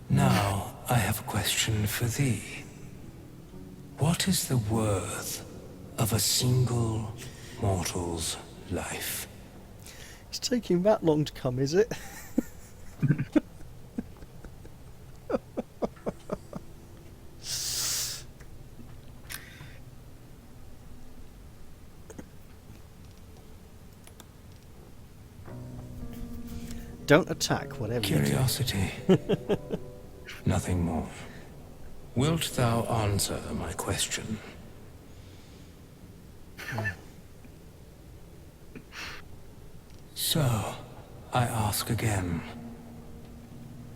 Now I have a question for thee. What is the worth of a single mortal's life? It's taking that long to come, is it? Don't attack, whatever Curiosity. Nothing more. Wilt thou answer my question? So, I ask again.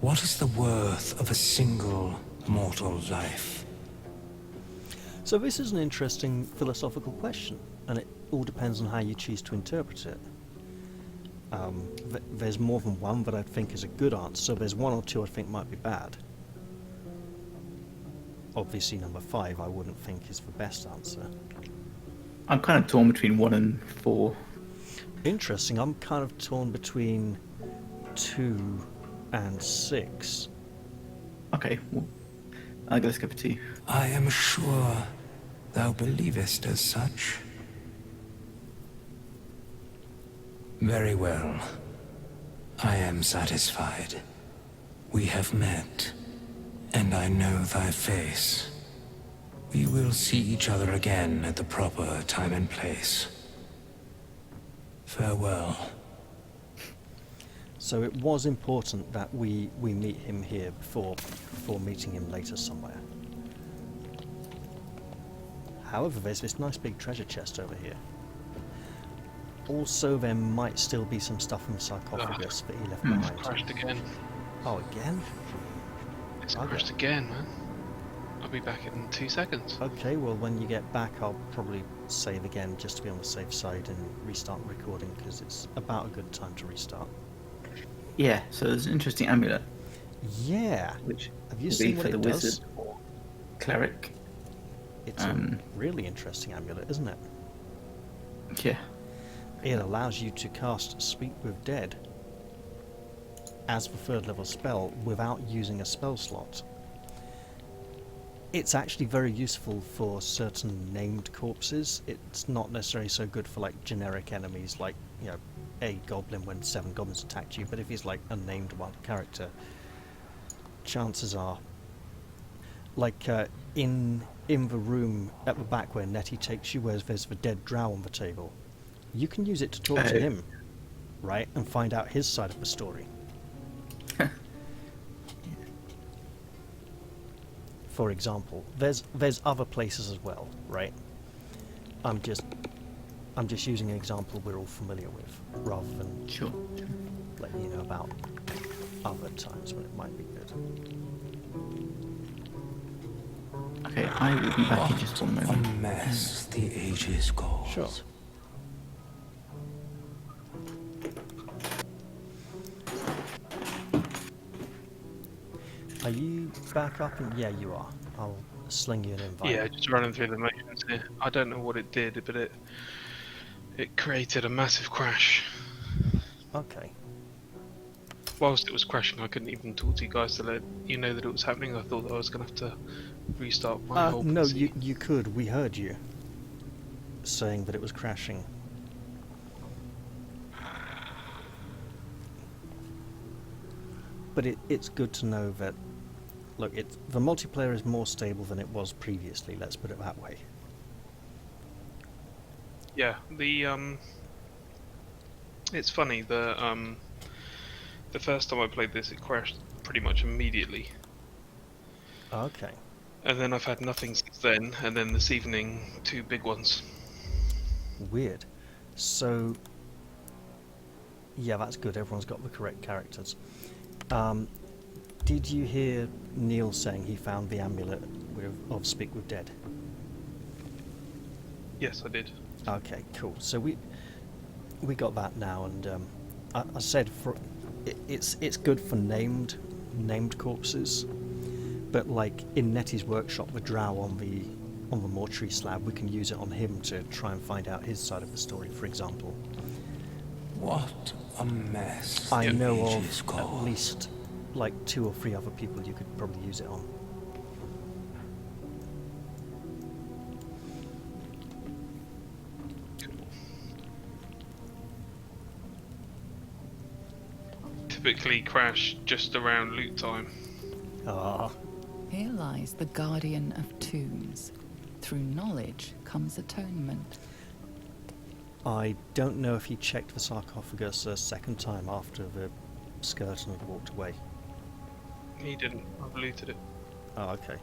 What is the worth of a single mortal life? So this is an interesting philosophical question, and it all depends on how you choose to interpret it. There's more than one that I think is a good answer. There's one or two I think might be bad. Obviously number 5 I wouldn't think is the best answer. I'm kind of torn between 1 and 4. Interesting, I'm kind of torn between 2 and 6. Okay, well, let's go for 2. I am sure thou believest as such. Very well. I am satisfied. We have met, and I know thy face. We will see each other again at the proper time and place. Farewell. So it was important that we meet him here before meeting him later somewhere. However, there's this nice big treasure chest over here. Also, there might still be some stuff in the sarcophagus that he left behind. Crashed again. Oh, again? It's crashed again, man. I'll be back in 2 seconds. Okay, well when you get back I'll probably save again just to be on the safe side and restart recording because it's about a good time to restart. Yeah, so there's an interesting amulet. Yeah. Which have you will seen be what for it the does? wizard or cleric. It's a really interesting amulet, isn't it? Yeah. It allows you to cast Speak with Dead as the 3rd level spell without using a spell slot. It's actually very useful for certain named corpses. It's not necessarily so good for like generic enemies like, you know, a goblin when 7 goblins attacked you, but if he's like a named one character, chances are, like in the room at the back where Nettie takes you, where there's the dead drow on the table, you can use it to talk to him, right, and find out his side of the story. For example, there's other places as well, right? I'm just using an example we're all familiar with, rather than letting you know about other times when it might be good. Okay, I will be back in just 1 moment. A mess the ages cause. Sure. Are you back up? And yeah, you are. I'll sling you an invite. Yeah, just running through the motions here. I don't know what it did, but it created a massive crash. Okay. Whilst it was crashing, I couldn't even talk to you guys to let you know that it was happening. I thought that I was going to have to restart my whole No, PC. you could. We heard you saying that it was crashing. But it's good to know that, look, the multiplayer is more stable than it was previously, let's put it that way. Yeah, it's funny, the first time I played this, it crashed pretty much immediately. Okay. And then I've had nothing since then, and then this evening, 2 big ones. Weird. So, yeah, that's good. Everyone's got the correct characters. Did you hear Neil saying he found the amulet of Speak with Dead? Yes, I did. Okay, cool. So we got that now, and I said it's good for named corpses, but like in Nettie's workshop, the drow on the mortuary slab, we can use it on him to try and find out his side of the story, for example. What a mess. I know Ages of gone. at least like 2 or 3 other people you could probably use it on. Typically crash just around loot time. Ah. Here lies the guardian of tombs. Through knowledge comes atonement. I don't know if he checked the sarcophagus a second time after the skeleton had walked away. He didn't. I've looted it. Oh, okay.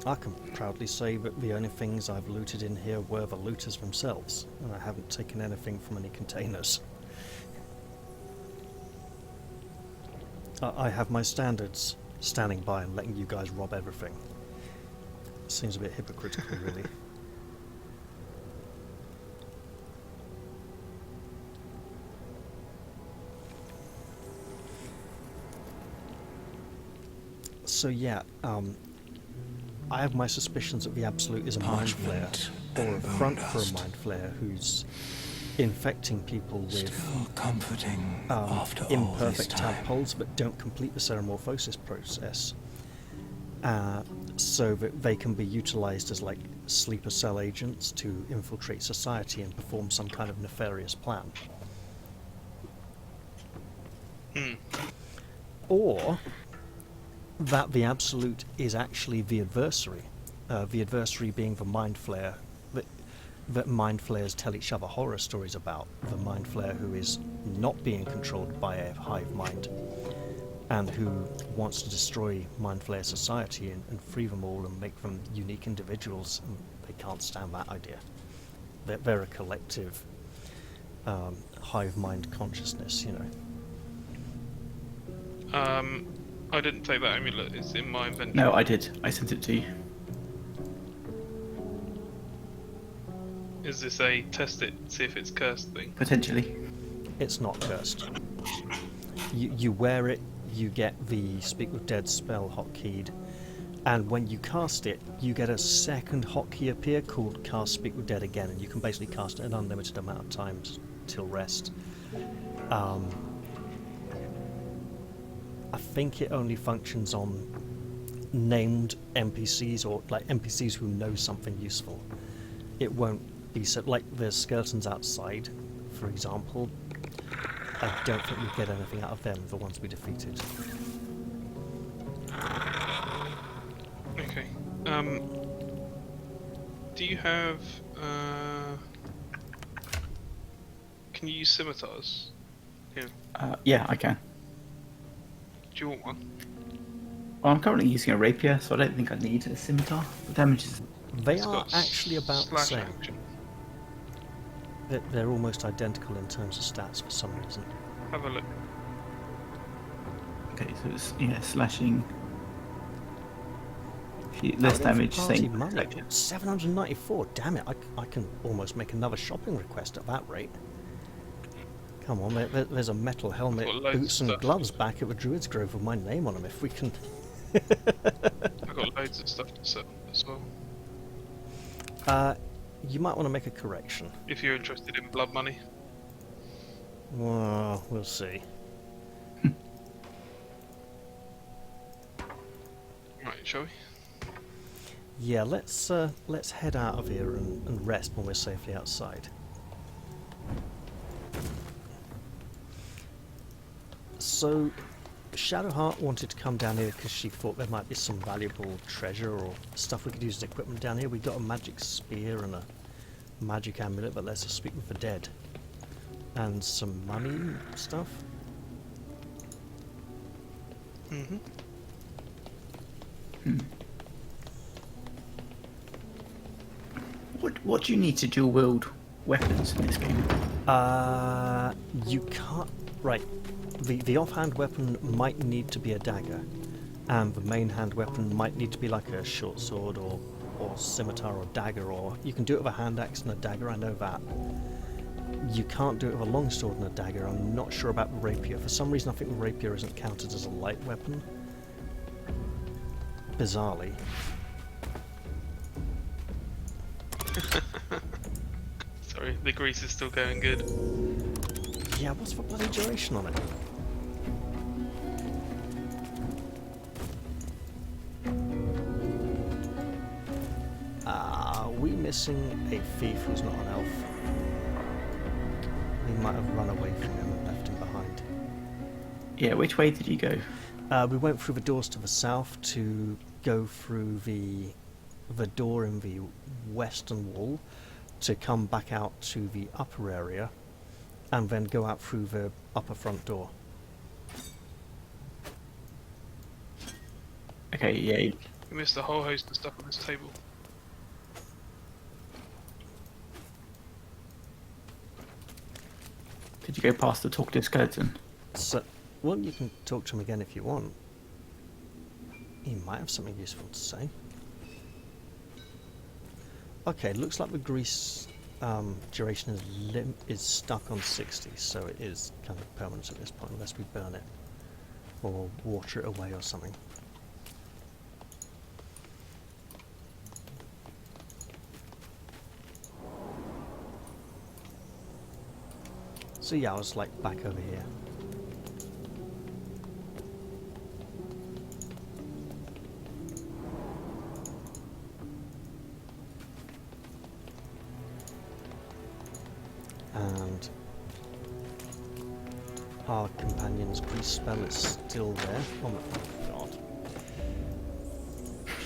I can proudly say that the only things I've looted in here were the looters themselves, and I haven't taken anything from any containers. I have my standards standing by and letting you guys rob everything. Seems a bit hypocritical, really. So yeah, I have my suspicions that the Absolute is a mind flayer, or a front for a mind flayer who's infecting people with comforting after all this imperfect time. tadpoles that don't complete the ceremorphosis process, so that they can be utilized as like sleeper cell agents to infiltrate society and perform some kind of nefarious plan. Or that the Absolute is actually the adversary being the mind flayer that mind flayers tell each other horror stories about, the mind flayer who is not being controlled by a hive mind and who wants to destroy mind flayer society and free them all and make them unique individuals, and they can't stand that idea. They're a collective hive mind consciousness, you know. I didn't take that amulet, it's in my inventory. No, I did. I sent it to you. Is this a test it, see if it's cursed thing? Potentially. It's not cursed. You wear it, you get the Speak with Dead spell hotkeyed, and when you cast it, you get a second hotkey appear called Cast Speak with Dead again, and you can basically cast it an unlimited amount of times till rest. I think it only functions on named NPCs or like NPCs who know something useful. It won't be so, like the skeletons outside, for example. I don't think we get anything out of them, the ones we defeated. Okay. Do you have can you use scimitars? Yeah. Yeah, I can. Do you want one? Well, I'm currently using a rapier, so I don't think I need a scimitar. The damage is... They are actually about the same. Action. They're almost identical in terms of stats for some reason. Have a look. Okay, so it's, yeah, slashing... Less damage, same. Money. 794, damn it, I can almost make another shopping request at that rate. Come on, there's a metal helmet, Got loads boots of and stuff. gloves back at the Druid's Grove with my name on them if we can... I've got loads of stuff to sell as well. You might want to make a correction. If you're interested in blood money. Well, we'll see. Right, shall we? Yeah, let's head out of here and rest when we're safely outside. So, Shadowheart wanted to come down here because she thought there might be some valuable treasure or stuff we could use as equipment down here. We got a magic spear and a magic amulet that lets us speak with the dead. And some money stuff. Mm-hmm. What do you need to dual wield weapons in this game? You can't... Right. The offhand weapon might need to be a dagger, and the main hand weapon might need to be like a short sword or scimitar or dagger, or you can do it with a hand axe and a dagger, I know that. You can't do it with a long sword and a dagger. I'm not sure about the rapier. For some reason I think the rapier isn't counted as a light weapon. Bizarrely. Sorry, the grease is still going good. Yeah, what's the bloody duration on it? Are we missing a thief who's not an elf? We might have run away from him and left him behind. Yeah, which way did you go? We went through the doors to the south to go through the door in the western wall to come back out to the upper area and then go out through the upper front door. Okay, yeah. We missed a whole host of stuff on this table. Did you go past the talk to skeleton? So, well, you can talk to him again if you want. He might have something useful to say. Okay, looks like the grease duration is stuck on 60, so it is kind of permanent at this point unless we burn it or water it away or something. So yeah, I was like back over here. And our companion's grease spell is still there. Oh my god.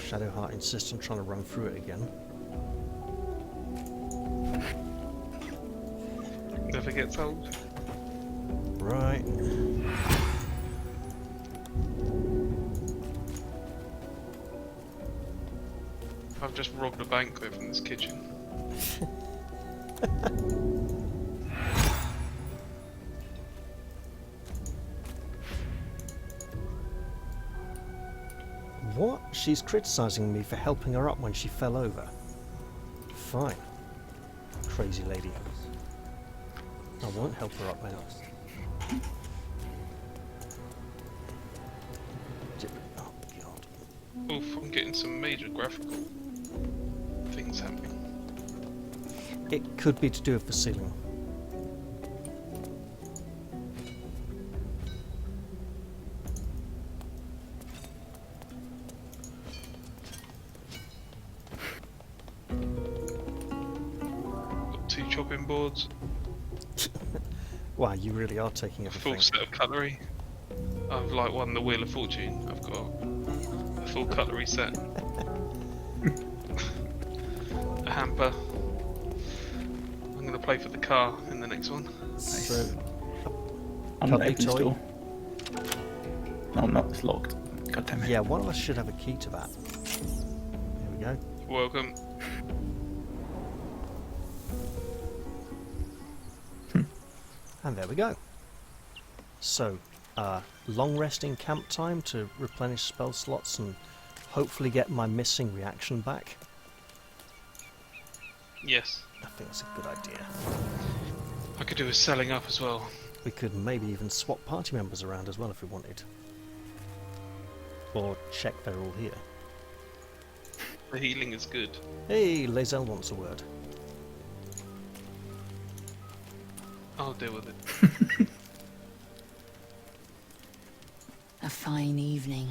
Shadowheart insists on trying to run through it again. Never gets old. Right. I've just robbed a banquet from this kitchen. What? She's criticising me for helping her up when she fell over. Fine. Crazy lady. I won't help her up, now. Oh, God. Oof, I'm getting some major graphical things happening. It could be to do with the ceiling. Got 2 chopping boards. Wow, you really are taking A everything. full set of cutlery. I've like won the Wheel of Fortune. I've got a full cutlery set. A hamper. I'm going to play for the car in the next one. So, I'm not puppy open this toy. door. No, I'm not. It's locked. God damn it. Yeah, one of us should have a key to that. There we go. Welcome. And there we go. So, long resting camp time to replenish spell slots and hopefully get my missing reaction back. Yes. I think it's a good idea. I could do with selling up as well. We could maybe even swap party members around as well if we wanted. Or check they're all here. The healing is good. Hey, Lae'zel wants a word. I'll deal with it. A fine evening.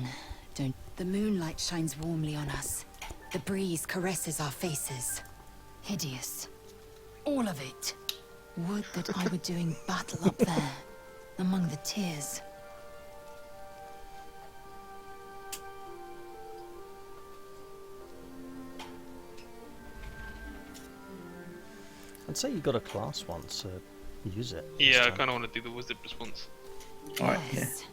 Don't. The moonlight shines warmly on us. The breeze caresses our faces. Hideous. All of it. Would that I were doing battle up there, among the tears. I'd say you got a class once, so use it. Yeah, I kind of want to do the wizard response. Alright, yeah. Yes.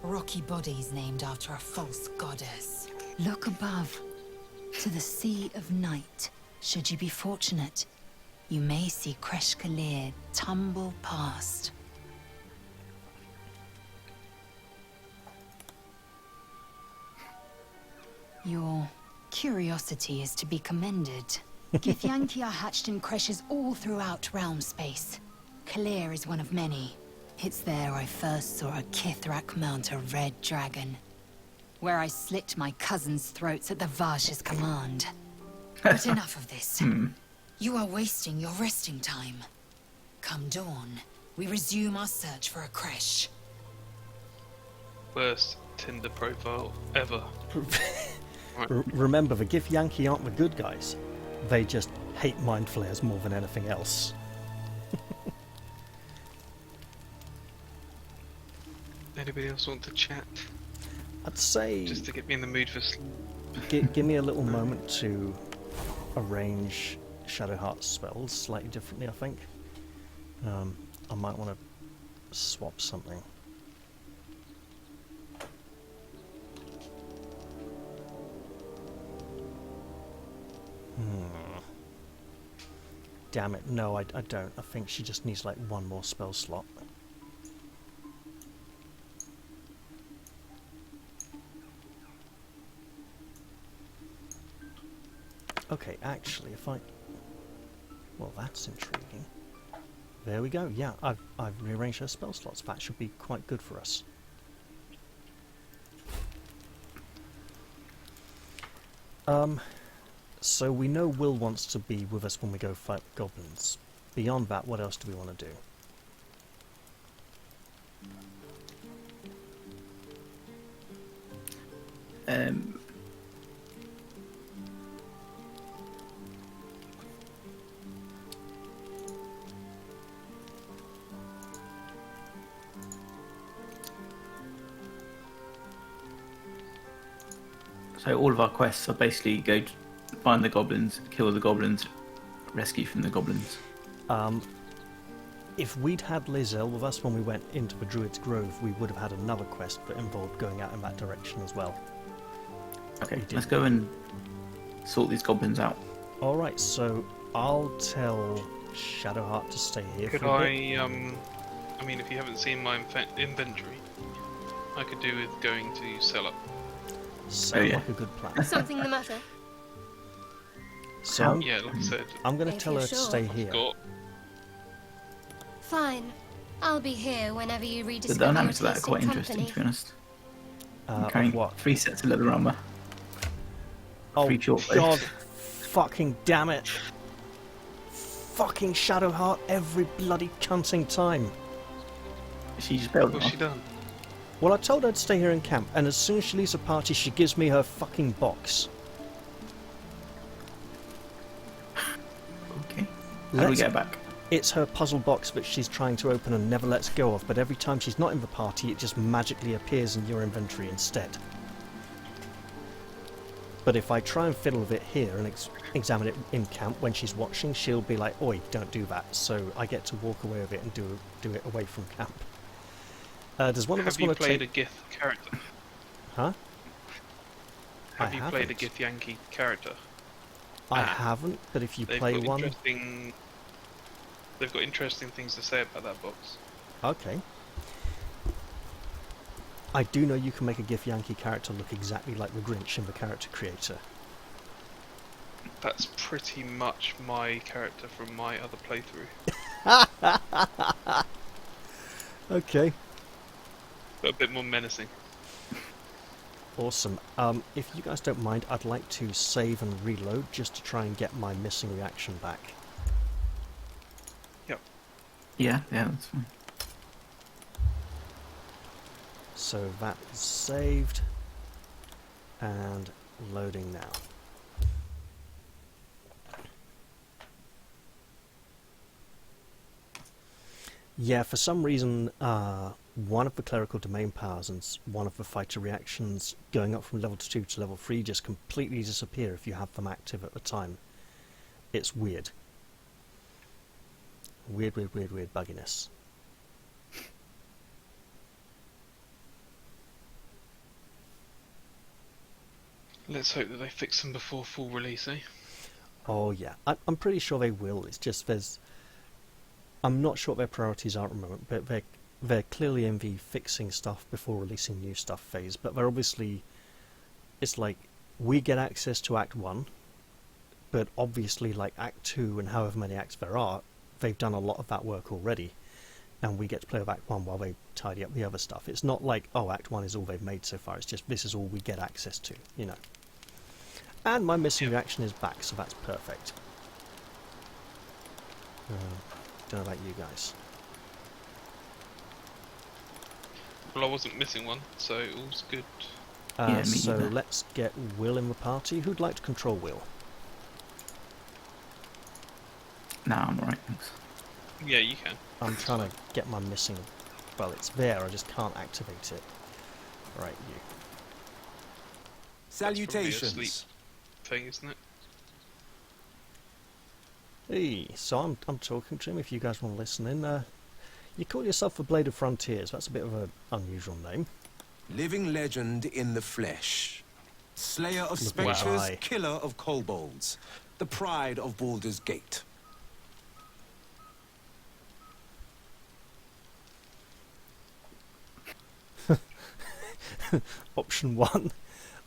Rocky bodies named after a false goddess. Look above, to the sea of night. Should you be fortunate, you may see Kresh Kalir tumble past. Your curiosity is to be commended. Githyanki are hatched in creches all throughout realm space. Kalir is one of many. It's there I first saw a Kithrak mount a red dragon, where I slit my cousins' throats at the Vaj's command. But enough of this. You are wasting your resting time. Come dawn, we resume our search for a creche. Worst Tinder profile ever. Remember, the Githyanki aren't the good guys. They just hate mind flayers more than anything else. Anybody else want to chat? I'd say... Just to get me in the mood for sleep. Give me a little moment to arrange Shadowheart's spells slightly differently, I think. I might want to swap something. Damn it, no, I don't. I think she just needs like one more spell slot. Okay, actually, if I... Well, that's intriguing. There we go, yeah, I've rearranged her spell slots. That should be quite good for us. So we know Will wants to be with us when we go fight goblins. Beyond that, what else do we want to do? So all of our quests are basically go to find the goblins, kill the goblins, rescue from the goblins. If we'd had Lae'zel with us when we went into the Druid's Grove, we would have had another quest that involved going out in that direction as well. Okay, let's go and sort these goblins out. Alright, so I'll tell Shadowheart to stay here Could for a I, bit. I mean, if you haven't seen my inventory, I could do with going to sell up. Sounds like a good plan. Something the matter? So yeah, like I said, I'm going to If tell you're her to sure. stay here. Fine. I'll be here whenever you The rediscover dynamics of your that are quite tasty interesting, to be company. honest. Of Carrying what? 3 sets of leather armor. Oh 3 short bows. god, fucking damn it. Fucking Shadowheart every bloody cunting time. She just bailed What's off. she done? Well, I told her to stay here in camp, and as soon as she leaves the party, she gives me her fucking box. Okay. How do we get back? It's her puzzle box that she's trying to open and never lets go of, but every time she's not in the party, it just magically appears in your inventory instead. But if I try and fiddle with it here and examine it in camp when she's watching, she'll be like, "Oi, don't do that." So I get to walk away with it and do it away from camp. Does one of us Have you want to played take... a Gith character? Huh? Have you played a haven't. Githyanki character? I haven't, but if you They've play got one... They've got interesting things to say about that box. Okay. I do know you can make a Githyanki character look exactly like the Grinch in the character creator. That's pretty much my character from my other playthrough. Okay. But a bit more menacing. Awesome. If you guys don't mind, I'd like to save and reload just to try and get my missing reaction back. Yep. Yeah, that's fine. So that is saved and loading now. Yeah, for some reason, one of the clerical domain powers and one of the fighter reactions going up from level 2 to level 3 just completely disappear if you have them active at the time. It's weird. Weird bugginess. Let's hope that they fix them before full release, eh? Oh yeah, I'm pretty sure they will. It's just I'm not sure what their priorities are at the moment, but they're clearly in the fixing stuff before releasing new stuff phase. But they're obviously, it's like we get access to Act 1, but obviously like Act 2 and however many acts there are, they've done a lot of that work already, and we get to play with Act 1 while they tidy up the other stuff. It's not like, oh, Act 1 is all they've made so far. It's just this is all we get access to, you know. And my missing reaction is back, so that's perfect. Don't know about you guys. Well, I wasn't missing one, so all's good. Yeah, me so either. let's get Will in the party. Who'd like to control Will? No, I'm alright, thanks. Yeah, you can. I'm trying to get my missing... Well, it's there, I just can't activate it. Right, you. Salutations. Sleep thing, isn't it? Hey, so I'm talking to him, if you guys want to listen in. You call yourself the Blade of Frontiers. That's a bit of an unusual name. Living legend in the flesh. Slayer of Look at spectres, that eye. killer of kobolds. The pride of Baldur's Gate. Option 1.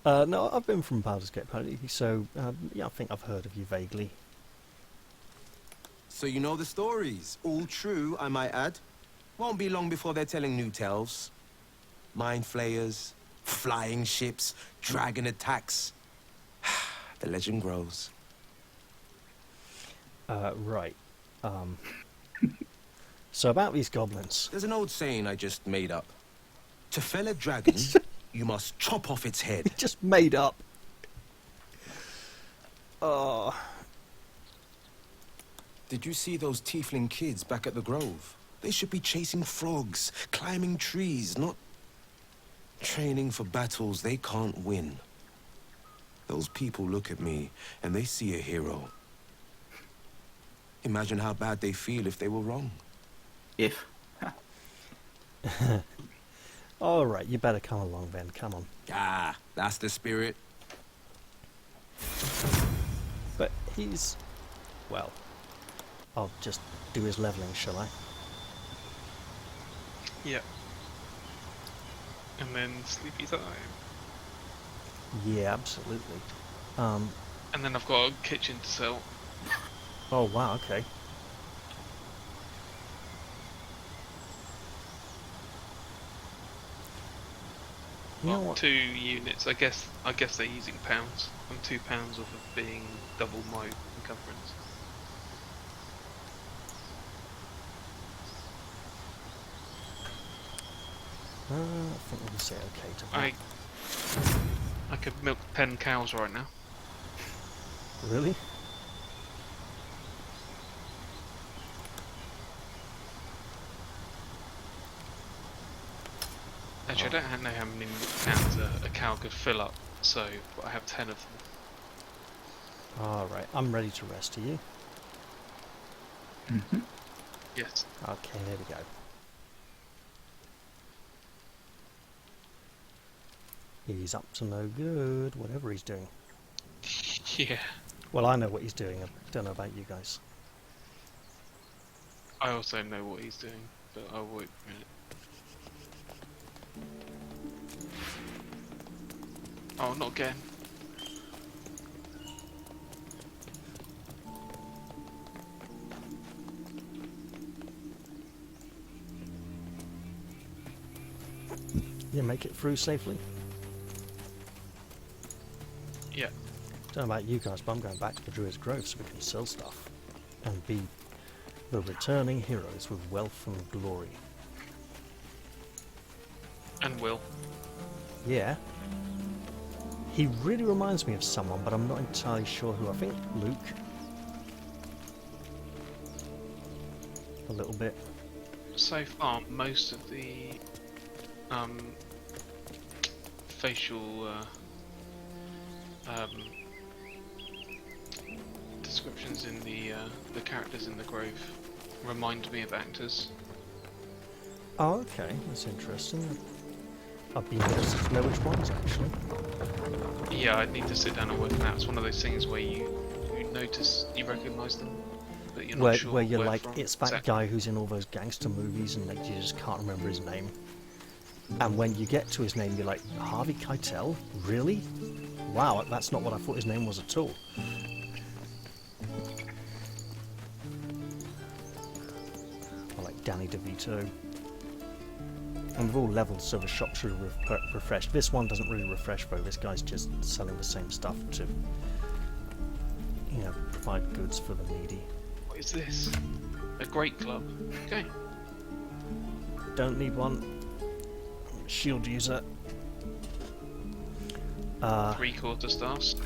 No, I've been from Baldur's Gate, apparently, so yeah, I think I've heard of you vaguely. So you know the stories. All true, I might add. Won't be long before they're telling new tales. Mind flayers, flying ships, dragon attacks. The legend grows. Right. So about these goblins. There's an old saying I just made up. To fell a dragon, you must chop off its head. Just made up. Oh. Did you see those tiefling kids back at the Grove? They should be chasing frogs, climbing trees, not training for battles they can't win. Those people look at me and they see a hero. Imagine how bad they feel if they were wrong. If. Alright, you better come along then, come on. Ah, that's the spirit. But he's... well, I'll just do his levelling, shall I? Yeah. And then sleepy time. Yeah, absolutely. And then I've got a kitchen to sell. Oh wow, okay. You know what? 2 units. I guess they're using pounds. I'm £2 off of being double my encumbrance. I think we can say okay to that. I could milk 10 cows right now. Really? Actually, I don't know how many cans a cow could fill up, so but I have 10 of them. Alright, I'm ready to rest, are you? Mm-hmm. Yes. Okay, there we go. He's up to no good, whatever he's doing. Yeah. Well, I know what he's doing, I don't know about you guys. I also know what he's doing, but I'll wait a minute. Oh, not again. you make it through safely? Yeah. Don't know about you guys, but I'm going back to the Druid's Grove so we can sell stuff and be the returning heroes with wealth and glory. And Will. Yeah. He really reminds me of someone, but I'm not entirely sure who. I think Luke. A little bit. So far, most of the facial descriptions in the characters in the Grove remind me of actors. Oh, okay, that's interesting. I'd be interested to know which ones, actually. Yeah, I'd need to sit down and work them out. It's one of those things where you notice, you recognise them, but you're not sure where you're where like, from. it's that Exactly. guy who's in all those gangster movies and like, you just can't remember his name. And when you get to his name, you're like, Harvey Keitel? Really? Wow, that's not what I thought his name was at all. Or like Danny DeVito. And with all levels, so the shop should refresh. This one doesn't really refresh though. This guy's just selling the same stuff to, you know, provide goods for the needy. What is this? A great club. Okay. Don't need one. Shield user. 3/4 stars.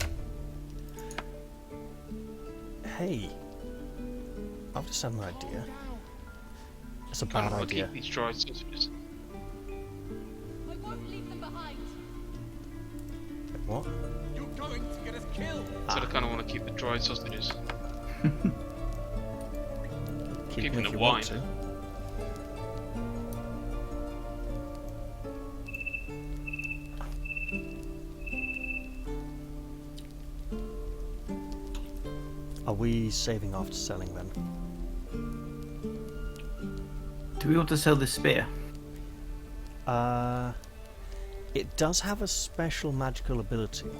Hey, I've just had an idea. It's a Kind bad of want to idea. keep these dried sausages. I won't leave them behind. What? You're going to get us killed. So I kind of want to keep the dried sausages. Keep Keeping them the if you wine. want to. Are we saving after selling then? Do we want to sell this spear? It does have a special magical ability.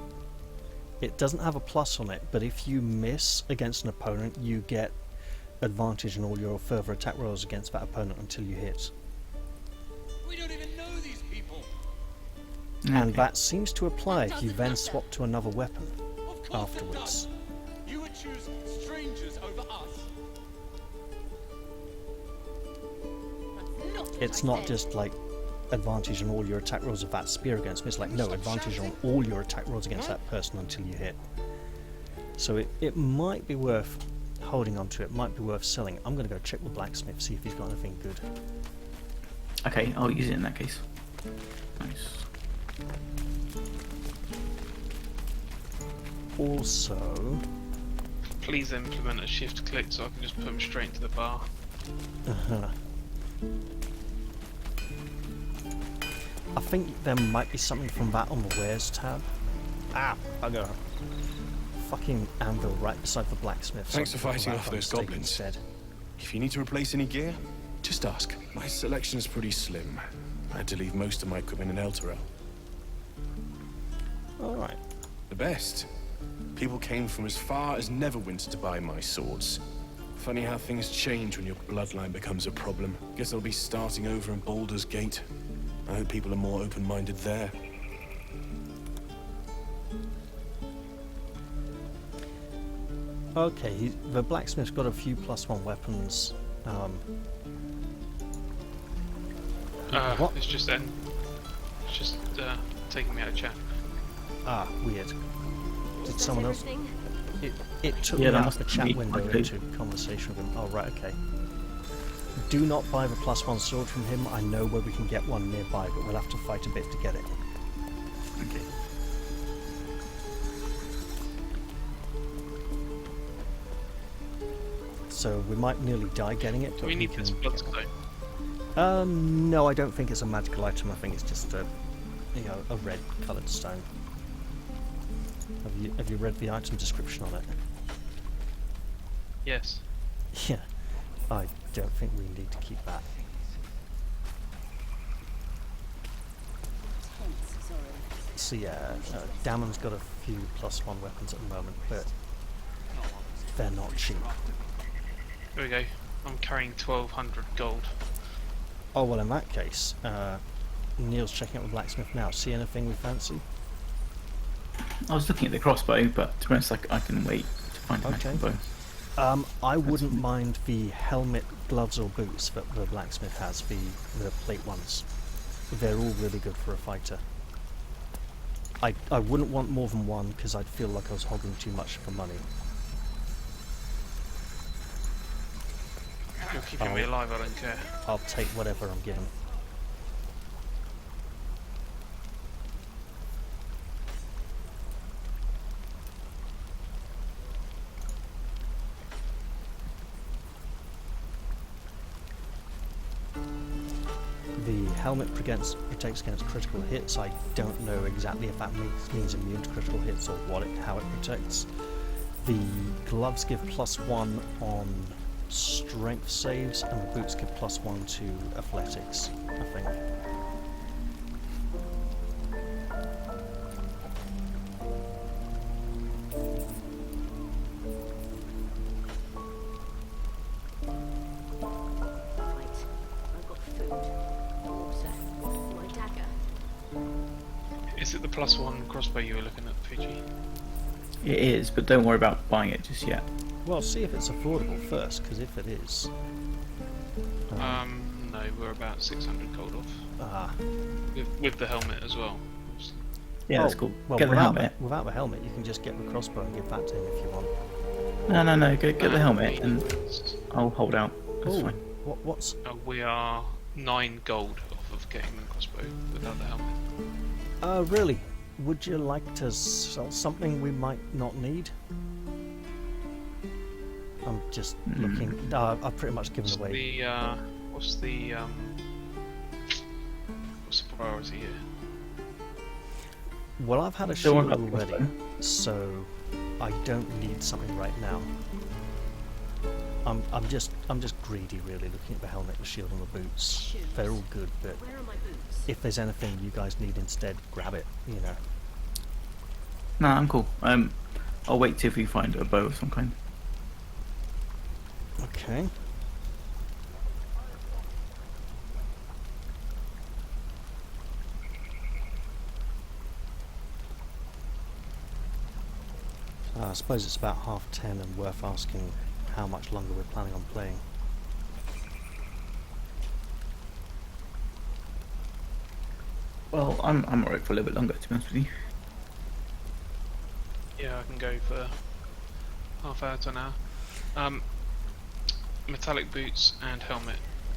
It doesn't have a plus on it, but if you miss against an opponent, you get advantage in all your further attack rolls against that opponent until you hit. We don't even know these people. And that seems to apply if you then swap to another weapon afterwards. You would choose strangers over us. It's not just like advantage on all your attack rolls of that spear against me. It's like, no, advantage on all your attack rolls against that person until you hit. So it might be worth holding on to. It might be worth selling. I'm going to go check with Blacksmith, see if he's got anything good. Okay, I'll use it in that case. Nice. Also... Please implement a shift click so I can just put them straight into the bar. I think there might be something from that on the wares tab. Ah, bugger. Fucking anvil right beside the blacksmith. Thanks so for I can fighting pull off that those steak goblins. Instead. If you need to replace any gear, just ask. My selection is pretty slim. I had to leave most of my equipment in Elturel. Alright. The best. People came from as far as Neverwinter to buy my swords. Funny how things change when your bloodline becomes a problem. Guess I'll be starting over in Baldur's Gate. I hope people are more open-minded there. Okay, the blacksmith's got a few +1 weapons. What? It's just then. It's just taking me out of chat. Ah, weird. Did someone else? It took Yeah, me that out must of the be chat me. window Okay. into conversation with him. Oh, right, okay. Do not buy the +1 sword from him. I know where we can get one nearby, but we'll have to fight a bit to get it. Okay. So we might nearly die getting it. Do But we need this bloodstone? No, I don't think it's a magical item. I think it's just a, a red coloured stone. Have you read the item description on it? Yes. Yeah, I don't think we need to keep that. So yeah, Damon's got a few +1 weapons at the moment, but they're not cheap. Here we go. I'm carrying 1,200 gold. Oh well, in that case, Neil's checking out the blacksmith now. See anything we fancy? I was looking at the crossbow, but to be honest, I can wait to find a magical bow. I wouldn't mind the helmet, gloves or boots that the blacksmith has, the plate ones. They're all really good for a fighter. I wouldn't want more than one because I'd feel like I was hogging too much for money. You're keeping me alive, I don't care. I'll take whatever I'm given. The helmet protects against critical hits. I don't know exactly if that means immune to critical hits or how it protects. The gloves give +1 on strength saves, and the boots give +1 to athletics, I think. Is it the +1 crossbow you were looking at, Fiji? It is, but don't worry about buying it just yet. Well, see if it's affordable first, because if it is... No, we're about 600 gold off. With the helmet as well. Yeah, that's cool. Well, Get the helmet. Without the helmet, you can just get the crossbow and give that to him if you want. No, get the helmet and I'll hold out. That's fine. What's... we are 9 gold off of getting the crossbow without the helmet. Really? Would you like to sell something we might not need? I'm just looking. I've pretty much given away. What's the priority here? Well, I've had a shield already, so I don't need something right now. I'm just greedy, really, looking at the helmet, the shield, and the boots. They're all good, but if there's anything you guys need instead, grab it. You know. No, I'm cool. I'll wait till we find a bow of some kind. Okay. I suppose it's about 10:30 and worth asking how much longer we're planning on playing. Well, I'm alright for a little bit longer, to be honest with you. Yeah, I can go for half hour to an hour. Metallic boots and helmet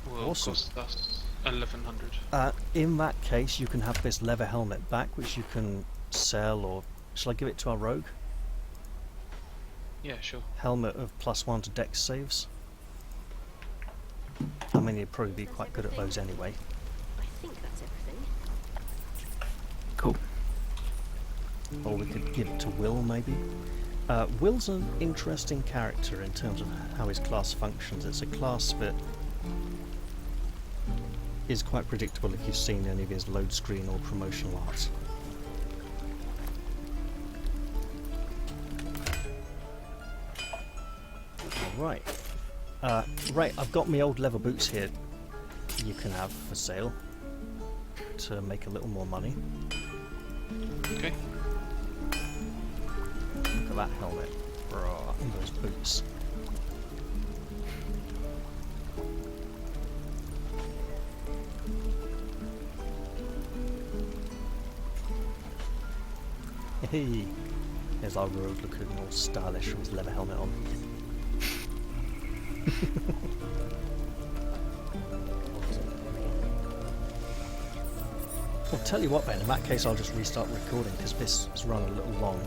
will cost us 1100. In that case, you can have this leather helmet back, which you can sell, or shall I give it to our rogue? Yeah, sure. Helmet of +1 to dex saves. I mean, you'd probably be quite good at those anyway. I think that's everything. Cool. Or we could give it to Will, maybe. Will's an interesting character in terms of how his class functions. It's a class that is quite predictable if you've seen any of his load screen or promotional art. Right. Right, I've got my old leather boots here you can have for sale to make a little more money. Okay. Look at that helmet. And those boots. Hey, there's our rogue looking all stylish with his leather helmet on. I'll tell you what then, in that case I'll just restart recording because this has run a little long.